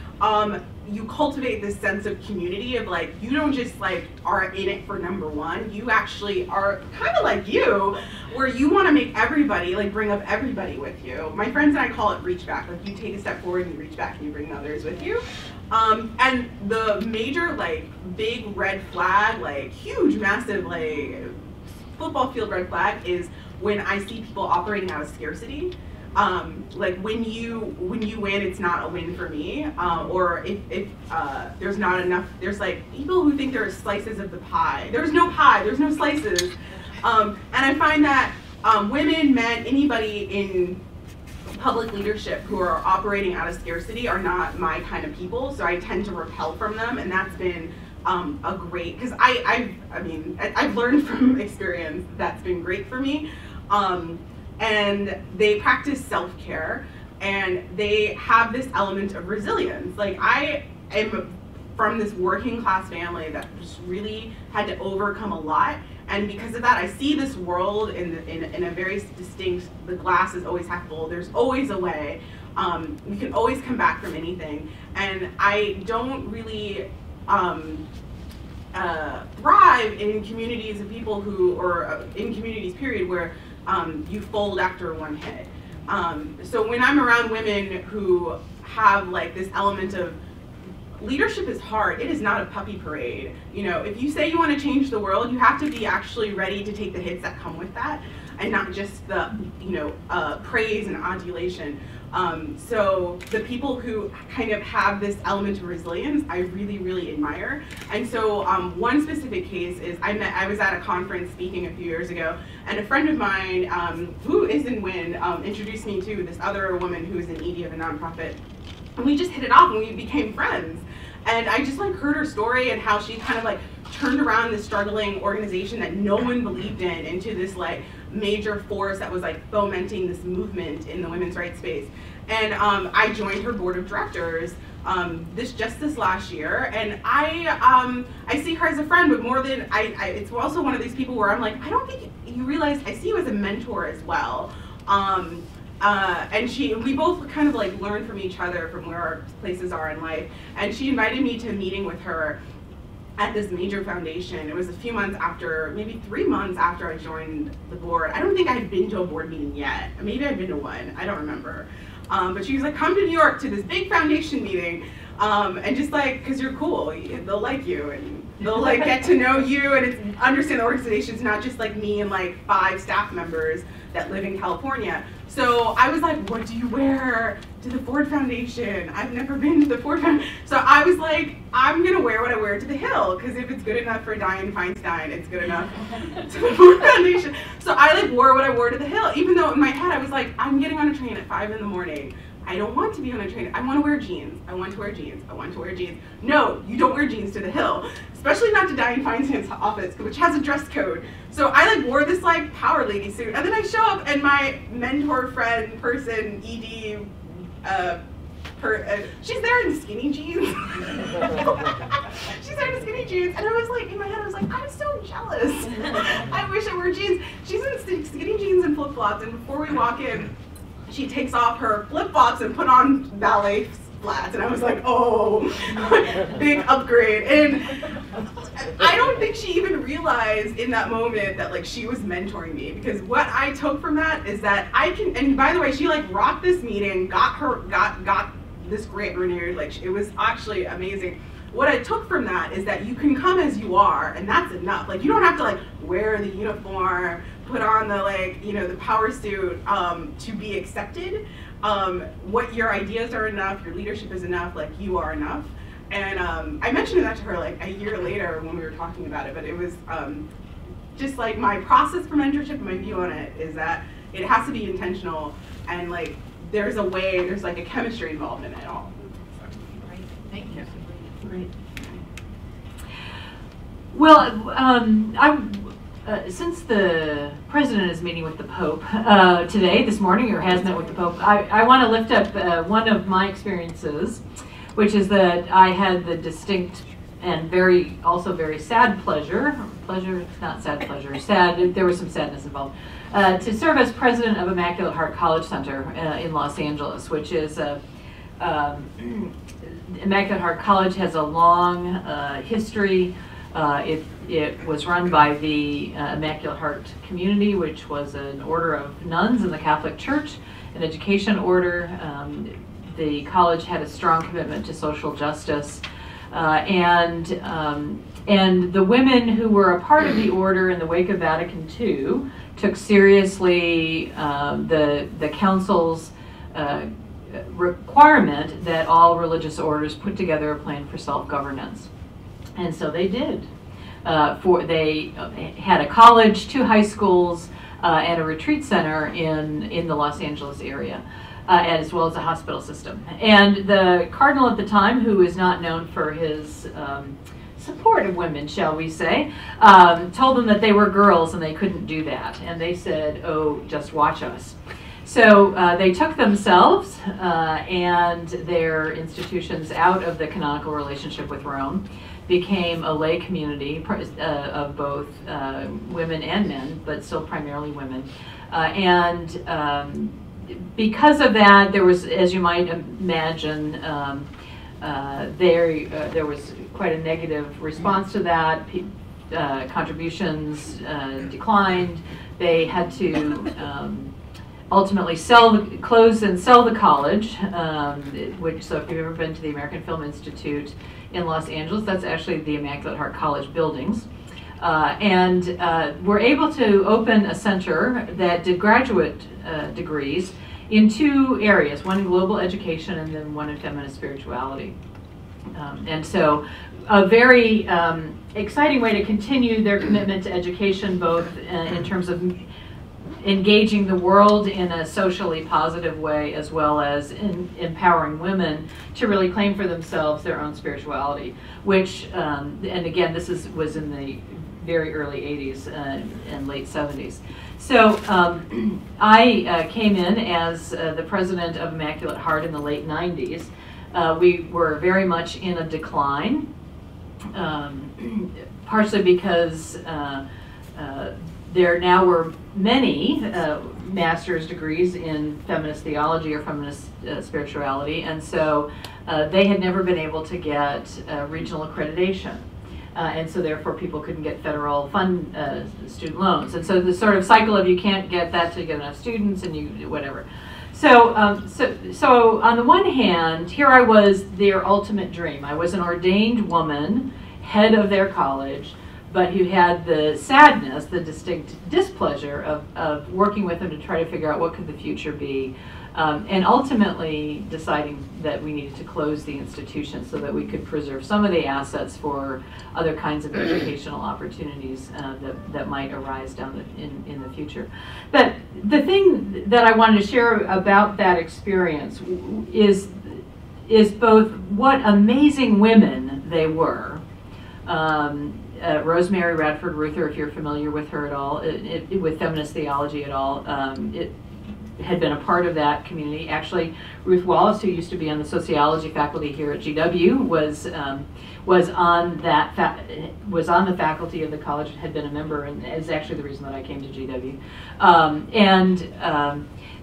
You cultivate this sense of community of like, you don't just like are in it for number one, you actually are kind of like you, where you want to make everybody, like bring up everybody with you. My friends and I call it reach back, like you take a step forward and you reach back and you bring others with you. And the major like big red flag, like huge massive like football field red flag is when I see people operating out of scarcity. Like when you win, it's not a win for me, or if there's not enough, there's like people who think there are slices of the pie. There's no pie, there's no slices. And I find that women, men, anybody in public leadership who are operating out of scarcity are not my kind of people, so I tend to repel from them, and that's been a great, because I've learned from experience that's been great for me. And they practice self-care, and they have this element of resilience. Like I am from this working class family that just really had to overcome a lot, and because of that, I see this world in a very distinct, the glass is always half full, there's always a way. You can always come back from anything, and I don't really thrive in communities of people who, or in communities period, where you fold after one hit. So when I'm around women who have like this element of leadership is hard, it is not a puppy parade. You know, if you say you want to change the world, you have to be actually ready to take the hits that come with that, and not just the, you know, praise and adulation. So the people who kind of have this element of resilience, I really, really admire. And so one specific case is I was at a conference speaking a few years ago, and a friend of mine who is in WIN introduced me to this other woman who is an ED of a nonprofit. And we just hit it off and we became friends. And I just like heard her story and how she kind of like turned around this struggling organization that no one believed in into this like major force that was like fomenting this movement in the women's rights space. And I joined her board of directors this last year, and I see her as a friend, but more than it's also one of these people where I'm like, I don't think you realize I see you as a mentor as well. And we both kind of like learn from each other from where our places are in life. And she invited me to a meeting with her at this major foundation. It was a few months after, maybe 3 months after I joined the board. I don't think I'd been to a board meeting yet. Maybe I'd been to one, I don't remember. But she was like, come to New York to this big foundation meeting, and just like, cause you're cool, they'll like you, and they'll like get to know you, and understand the organization's not just like me and like 5 staff members that live in California. So I was like, what do you wear to the Ford Foundation? I've never been to the Ford Foundation. So I was like, I'm gonna wear what I wear to the Hill, because if it's good enough for Dianne Feinstein, it's good enough to the Ford Foundation. So I like wore what I wore to the Hill, even though in my head I was like, I'm getting on a train at 5 in the morning. I don't want to be on a train. I want to wear jeans. I want to wear jeans. I want to wear jeans. No, you don't wear jeans to the Hill, especially not to Dianne Feinstein's office, which has a dress code. So I like wore this like power lady suit, and then I show up, and my mentor, friend, person, ED, she's there in skinny jeans. She's there in skinny jeans, and I was like, in my head, I was like, I'm so jealous. I wish I wore jeans. She's in skinny jeans and flip-flops, and before we walk in, she takes off her flip-flops and put on ballet flats, and I was like, oh, big upgrade. And I don't think she even realized in that moment that like she was mentoring me, because what I took from that is that I can, and by the way, she like rocked this meeting, got this grant renewed, like it was actually amazing. What I took from that is that you can come as you are, and that's enough. Like you don't have to like wear the uniform, put on the like, you know, the power suit to be accepted. What your ideas are enough, your leadership is enough, like you are enough. And I mentioned that to her like a year later when we were talking about it, but it was just like my process for mentorship and my view on it is that it has to be intentional, and like there's a way, there's like a chemistry involved in it all. Right. Thank you. Great. Well, since the president is meeting with the Pope today, this morning, or has met with the Pope, I want to lift up one of my experiences, which is that I had the distinct and also very sad pleasure, not sad pleasure, sad, there was some sadness involved, to serve as president of Immaculate Heart College Center in Los Angeles, which is Immaculate Heart College has a long history. It was run by the Immaculate Heart Community, which was an order of nuns in the Catholic Church, an education order. The college had a strong commitment to social justice, and the women who were a part of the order in the wake of Vatican II took seriously the council's requirement that all religious orders put together a plan for self-governance. And so they did. They had a college, 2 high schools, and a retreat center in the Los Angeles area, as well as a hospital system. And the cardinal at the time, who is not known for his support of women, shall we say, told them that they were girls and they couldn't do that. And they said, oh, just watch us. So they took themselves and their institutions out of the canonical relationship with Rome, became a lay community of both women and men, but still primarily women. Because of that, there was, as you might imagine, there was quite a negative response to that. Contributions declined. They had to ultimately close and sell the college, so if you've ever been to the American Film Institute in Los Angeles, that's actually the Immaculate Heart College buildings. We're able to open a center that did graduate degrees in 2 areas, one in global education and then one in feminist spirituality. And so a very exciting way to continue their commitment to education, both in terms of engaging the world in a socially positive way, as well as empowering women to really claim for themselves their own spirituality, which, and again, this was in the very early 80s and late 70s. So I came in as the president of Immaculate Heart in the late 90s. We were very much in a decline, partially because there now were many master's degrees in feminist theology or feminist spirituality, and so they had never been able to get regional accreditation. And so therefore people couldn't get federal student loans. And so the sort of cycle of you can't get that till you get enough students and you whatever. So on the one hand, here I was, their ultimate dream. I was an ordained woman, head of their college, but who had the sadness, the distinct displeasure of working with them to try to figure out what could the future be, and ultimately deciding that we needed to close the institution so that we could preserve some of the assets for other kinds of educational opportunities that might arise in the future. But the thing that I wanted to share about that experience is both what amazing women they were. Rosemary Radford Ruther, if you're familiar with her at all, with feminist theology at all, it had been a part of that community. Actually, Ruth Wallace, who used to be on the sociology faculty here at GW, was on the faculty of the college, had been a member, and is actually the reason that I came to GW.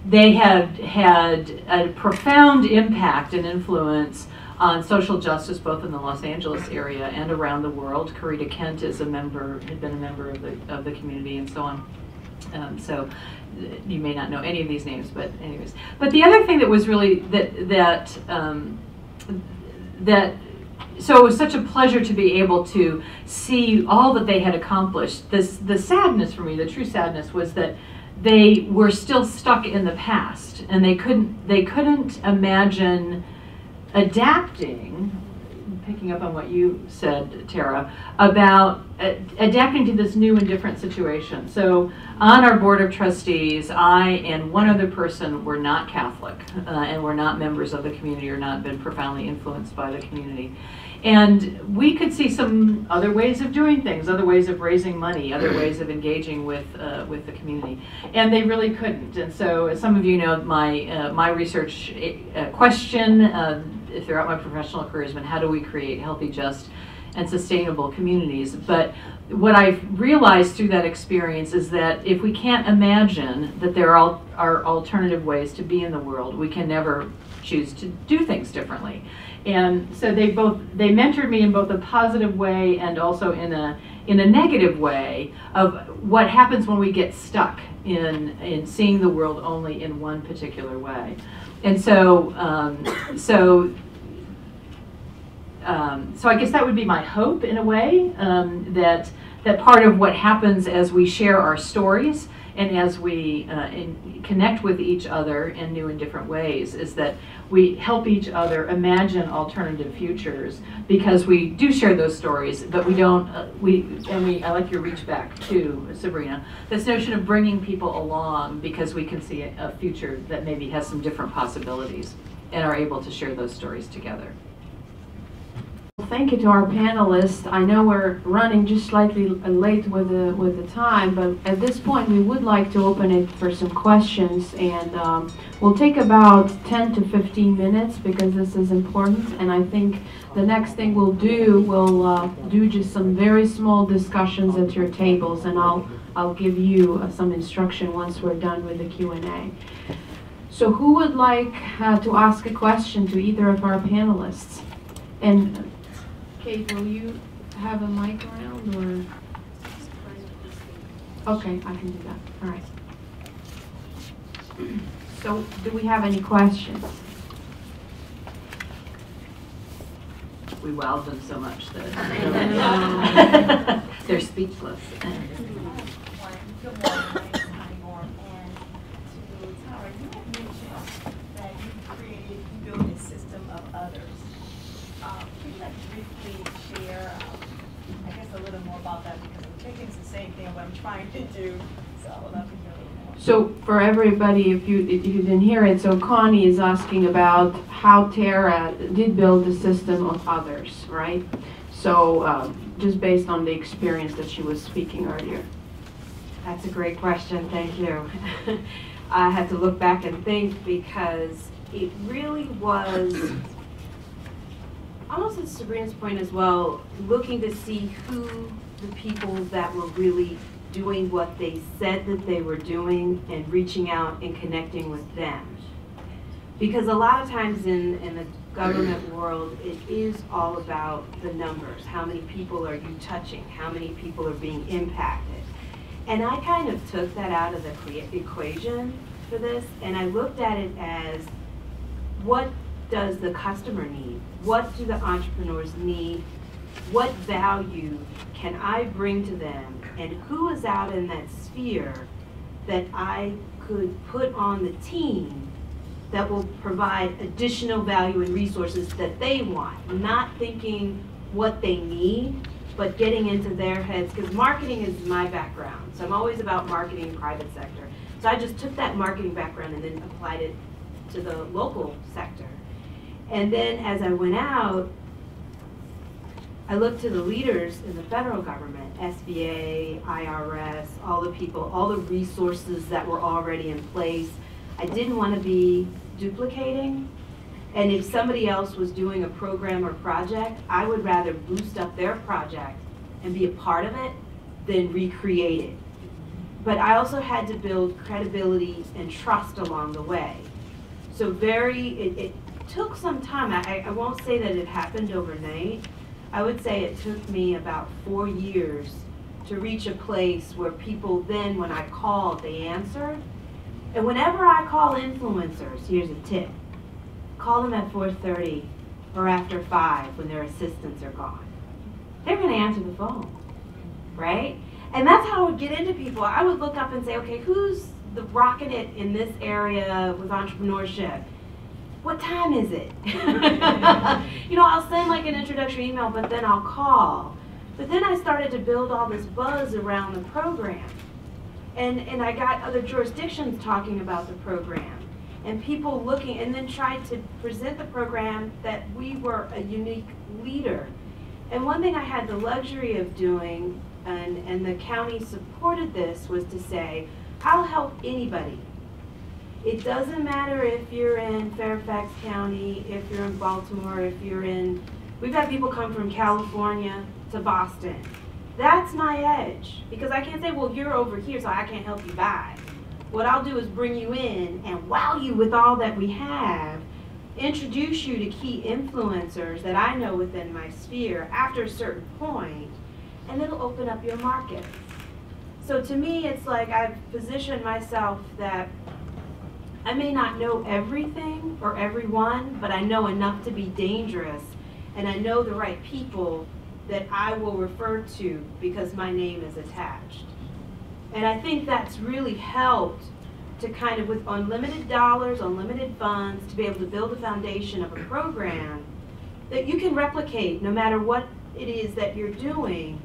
They had a profound impact and influence on social justice, both in the Los Angeles area and around the world. Corita Kent is had been a member of the community, and so on. So you may not know any of these names, but anyways. But the other thing that was really so it was such a pleasure to be able to see all that they had accomplished. The sadness for me, the true sadness, was that they were still stuck in the past, and they couldn't imagine adapting, picking up on what you said, Tara, about adapting to this new and different situation. So on our board of trustees, I and one other person were not Catholic and were not members of the community or not been profoundly influenced by the community. And we could see some other ways of doing things, other ways of raising money, other ways of engaging with the community, and they really couldn't. And so, as some of you know, my research question throughout my professional career has been, how do we create healthy, just, and sustainable communities. But what I've realized through that experience is that if we can't imagine that there are alternative ways to be in the world, we can never choose to do things differently. And so they mentored me in both a positive way and also in a negative way of what happens when we get stuck in seeing the world only in one particular way. And so I guess that would be my hope in a way, that part of what happens as we share our stories and as we connect with each other in new and different ways is that we help each other imagine alternative futures, because we do share those stories, but we don't, I like your reach back too, Sabrina, this notion of bringing people along because we can see a future that maybe has some different possibilities and are able to share those stories together. Thank you to our panelists. I know we're running just slightly late with the time, but at this point we would like to open it for some questions, and we'll take about 10 to 15 minutes because this is important. And I think the next thing we'll do just some very small discussions at your tables, and I'll give you some instruction once we're done with the Q&A. So who would like to ask a question to either of our panelists? And Kate, will you have a mic around, or? Okay, I can do that. All right. So, do we have any questions? We wowed them so much that they're speechless. Good morning. My name is Connie Gorm, and to Tara, you had mentioned that you built a system of others. Could you briefly share, I guess, a little more about that, because I'm thinking it's the same thing what I'm trying to do, so I would love to hear a little more. So for everybody, if you didn't hear it, so Connie is asking about how Tara did build a system of others, right? So just based on the experience that she was speaking earlier. That's a great question, thank you. I had to look back and think, because it really was, almost at Sabrina's point as well, looking to see who the people that were really doing what they said that they were doing and reaching out and connecting with them. Because a lot of times in the government world, it is all about the numbers. How many people are you touching? How many people are being impacted? And I kind of took that out of the equation for this, and I looked at it as, what does the customer need? What do the entrepreneurs need? What value can I bring to them? And who is out in that sphere that I could put on the team that will provide additional value and resources that they want? Not thinking what they need, but getting into their heads, because marketing is my background. So I'm always about marketing private sector. So I just took that marketing background and then applied it to the local sector. And then as I went out, I looked to the leaders in the federal government, SBA, IRS, all the people, all the resources that were already in place. I didn't want to be duplicating. And if somebody else was doing a program or project, I would rather boost up their project and be a part of it than recreate it. But I also had to build credibility and trust along the way. So it took some time. I won't say that it happened overnight. I would say it took me about 4 years to reach a place where people then, when I called, they answered. And whenever I call influencers, here's a tip. Call them at 4:30 or after 5 when their assistants are gone. They're going to answer the phone, right? And that's how I would get into people. I would look up and say, okay, who's rocking it in this area with entrepreneurship? What time is it? You know, I'll send like an introductory email, but then I'll call. But then I started to build all this buzz around the program. And I got other jurisdictions talking about the program. And people looking, and then tried to present the program that we were a unique leader. And one thing I had the luxury of doing, and the county supported this, was to say, I'll help anybody. It doesn't matter if you're in Fairfax County, if you're in Baltimore, if you're in We've had people come from California to Boston. That's my edge, because I can't say, well, you're over here, so I can't help you buy. What I'll do is bring you in and wow you with all that we have, introduce you to key influencers that I know within my sphere after a certain point, and it'll open up your market. So to me, it's like I've positioned myself that I may not know everything or everyone, but I know enough to be dangerous, and I know the right people that I will refer to because my name is attached. And I think that's really helped to kind of, with unlimited dollars, unlimited funds, to be able to build a foundation of a program that you can replicate no matter what it is that you're doing,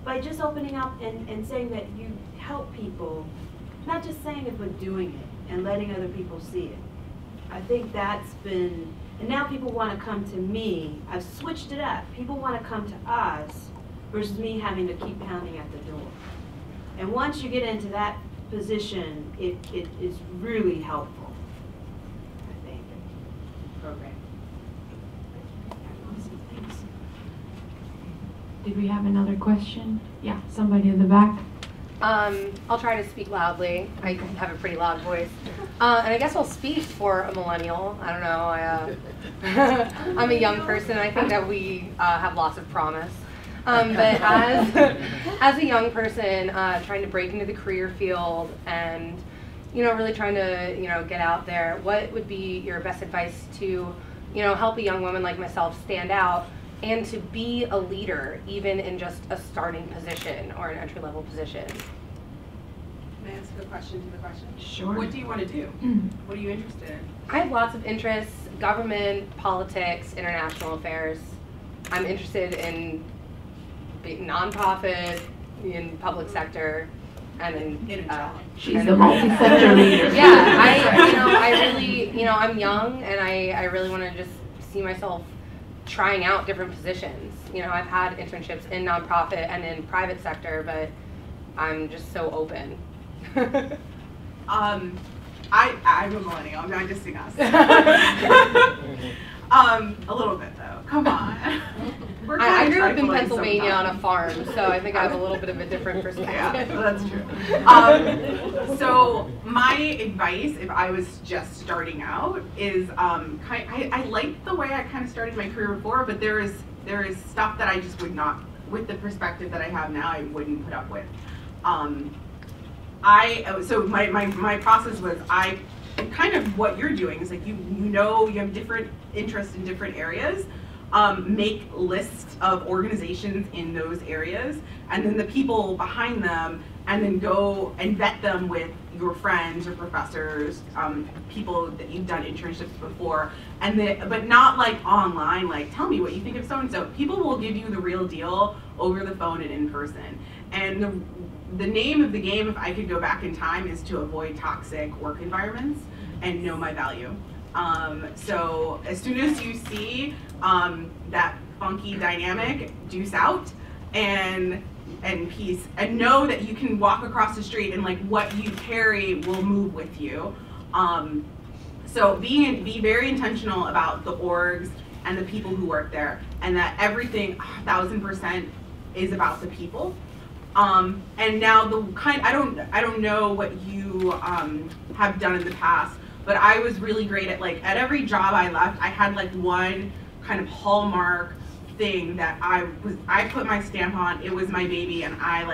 by just opening up and saying that you help people, not just saying it, but doing it and letting other people see it. I think that's been, and now people want to come to me. I've switched it up. People want to come to us versus me having to keep pounding at the door. And once you get into that position, it is really helpful, I think, program. Did we have another question? Yeah, somebody in the back. I'll try to speak loudly. I have a pretty loud voice. And I guess I'll speak for a millennial. I don't know. I'm a young person. I think that we have lots of promise. But as a young person trying to break into the career field and, really trying to, get out there, what would be your best advice to, help a young woman like myself stand out and to be a leader, even in just a starting position or an entry-level position? Can I answer the question to the question? Sure. What do you want to do? What are you interested in? I have lots of interests: government, politics, international affairs. I'm interested in nonprofit, in public sector, and in she's the multi-sector leader. Yeah, I really, I'm young, and I really want to just see myself trying out different positions. I've had internships in nonprofit and in private sector, but I'm just so open. I'm a millennial. I'm not dissing us. A little bit though. Come on. I grew up in Pennsylvania on a farm, so I think I have a little bit of a different perspective. Yeah, that's true. So my advice, if I was just starting out, is I like the way I kind of started my career before, but there is stuff that I just would not, with the perspective that I have now, I wouldn't put up with. So my process was, kind of what you're doing is like you have different interests in different areas. Make lists of organizations in those areas, and then the people behind them, and then go and vet them with your friends or professors, people that you've done internships before, but not like online, like tell me what you think of so-and-so. People will give you the real deal over the phone and in person. And the name of the game, if I could go back in time, is to avoid toxic work environments and know my value. So as soon as you see that funky dynamic, deuce out and peace, and know that you can walk across the street and like what you carry will move with you. So be very intentional about the orgs and the people who work there, and that everything 1000% is about the people. And now I don't know what you have done in the past, but I was really great at every job I left, I had like one kind of hallmark thing that I put my stamp on. It was my baby, and I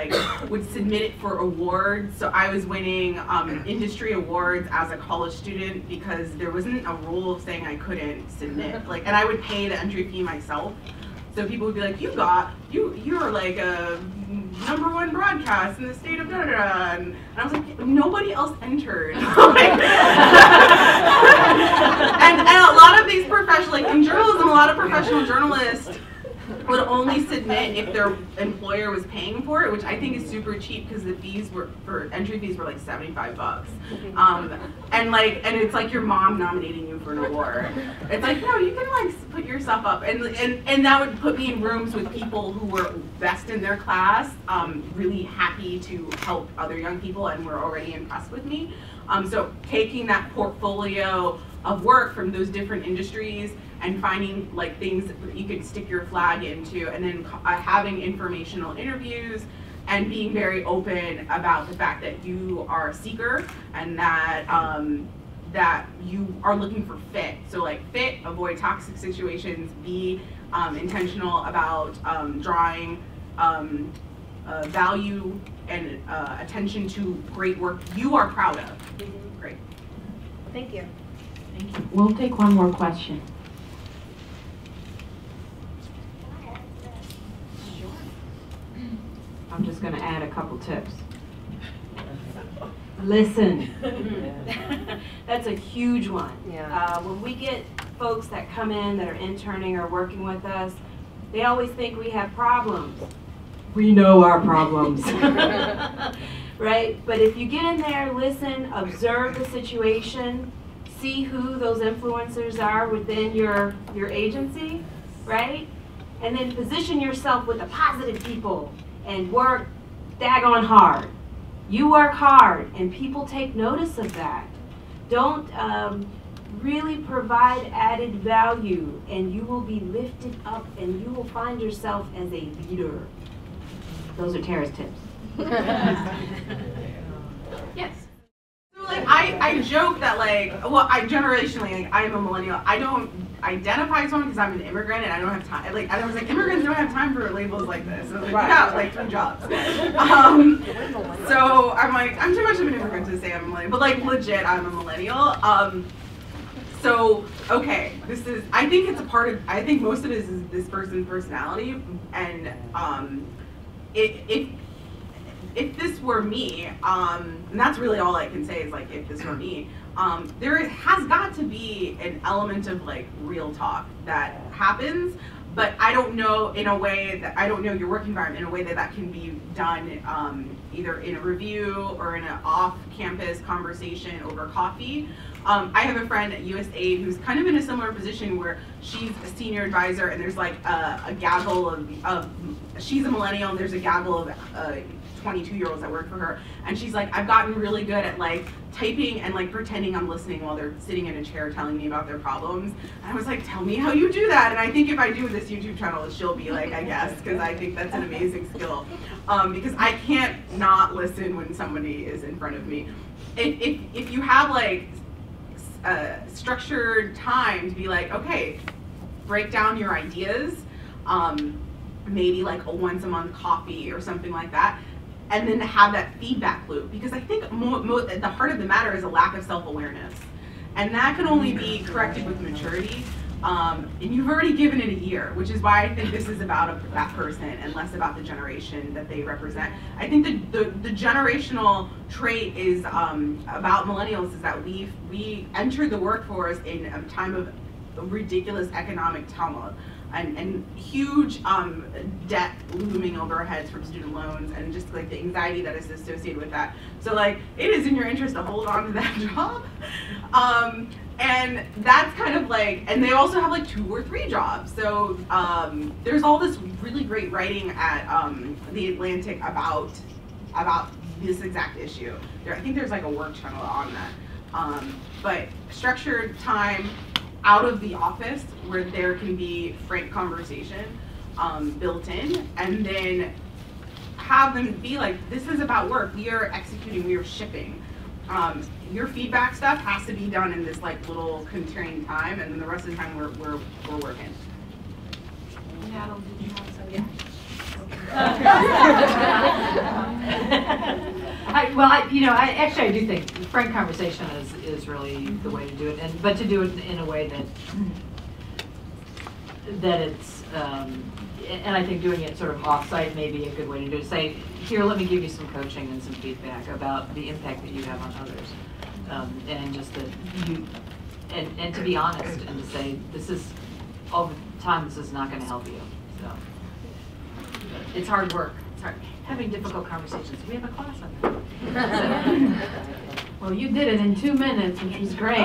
would submit it for awards. So I was winning industry awards as a college student because there wasn't a rule saying I couldn't submit. And I would pay the entry fee myself. So people would be like, you're like a #1 broadcast in the state of da-da-da. And I was like, nobody else entered. And a lot of these professional, in journalism, a lot of professional journalists would only submit if their employer was paying for it, which I think is super cheap because the fees for entry fees were like $75. And it's like your mom nominating you for an award. It's like, no, you can put yourself up, and that would put me in rooms with people who were best in their class, really happy to help other young people and were already impressed with me. So taking that portfolio of work from those different industries and finding like things that you could stick your flag into, and then having informational interviews and being very open about the fact that you are a seeker and that that you are looking for fit. So like fit, avoid toxic situations, be intentional about drawing value and attention to great work you are proud of. Great. Thank you. Thank you. We'll take one more question. I'm just going to add a couple tips. Listen. That's a huge one. Yeah. When we get folks that come in that are interning or working with us, they always think we have problems. We know our problems. Right? But if you get in there, listen, observe the situation, see who those influencers are within your agency, right? And then position yourself with the positive people and work daggone hard. You work hard and people take notice of that. Don't really provide added value and you will be lifted up and you will find yourself as a leader. Those are Tara's tips. Yes. So like I joke that like, well, I generationally, like, I'm a millennial. I don't identify as one because I'm an immigrant and I don't have time. Like, I was like, immigrants don't have time for labels like this. So I was like, yeah, like 3 jobs. So I'm like, I'm too much of an immigrant to say I'm a millennial, but like legit, I'm a millennial. So, okay, this is, I think it's a part of, I think most of it is this person's personality, and if this were me, and that's really all I can say is like, if this were me, there has got to be an element of like real talk that happens, but I don't know in a way that, I don't know your work environment in a way that that can be done either in a review or in an off-campus conversation over coffee. I have a friend at USAID who's kind of in a similar position where she's a senior advisor and there's like a gaggle of she's a millennial and there's a gaggle of 22-year-olds that work for her, and she's like, I've gotten really good at like typing and like pretending I'm listening while they're sitting in a chair telling me about their problems. And I was like, tell me how you do that. And I think if I do this YouTube channel, she'll be like, I guess, because I think that's an amazing skill, because I can't not listen when somebody is in front of me. If you have like structured time to be like, okay, break down your ideas, maybe like a once a month coffee or something like that, and then to have that feedback loop, because I think the heart of the matter is a lack of self-awareness, and that can only be corrected with maturity, and you've already given it a year, which is why I think this is about that person and less about the generation that they represent. I think the generational trait is about millennials is that we entered the workforce in a time of ridiculous economic tumult and huge debt looming over our heads from student loans, and just like the anxiety that is associated with that. So like, it is in your interest to hold on to that job. And that's kind of like, and they also have like 2 or 3 jobs. So there's all this really great writing at The Atlantic about this exact issue. I think there's like a work channel on that. But structured time out of the office where there can be frank conversation built in, and then have them be like, this is about work, we are executing, we are shipping. Your feedback stuff has to be done in this like little constrained time, and then the rest of the time we're working. Natalie, did you have something? I do think frank conversation is really the way to do it, but to do it in a way that it's, and I think doing it sort of off-site may be a good way to do it. Say, here, let me give you some coaching and some feedback about the impact that you have on others, and just that you, and to be honest and to say, this is all the time, this is not going to help you. So it's hard work. It's hard having difficult conversations. We have a class on that. Well, you did it in 2 minutes, which was great.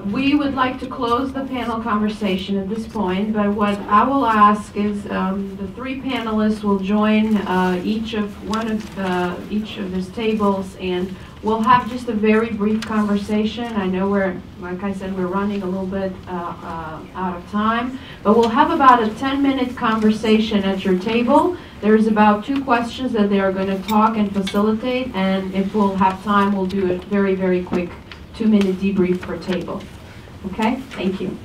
We would like to close the panel conversation at this point, but what I will ask is the three panelists will join each of these tables, and we'll have just a very brief conversation. I know like I said, we're running a little bit out of time, but we'll have about a 10-minute conversation at your table. There's about 2 questions that they are going to talk and facilitate, and if we'll have time, we'll do a very, very quick 2-minute debrief per table. Okay? Thank you.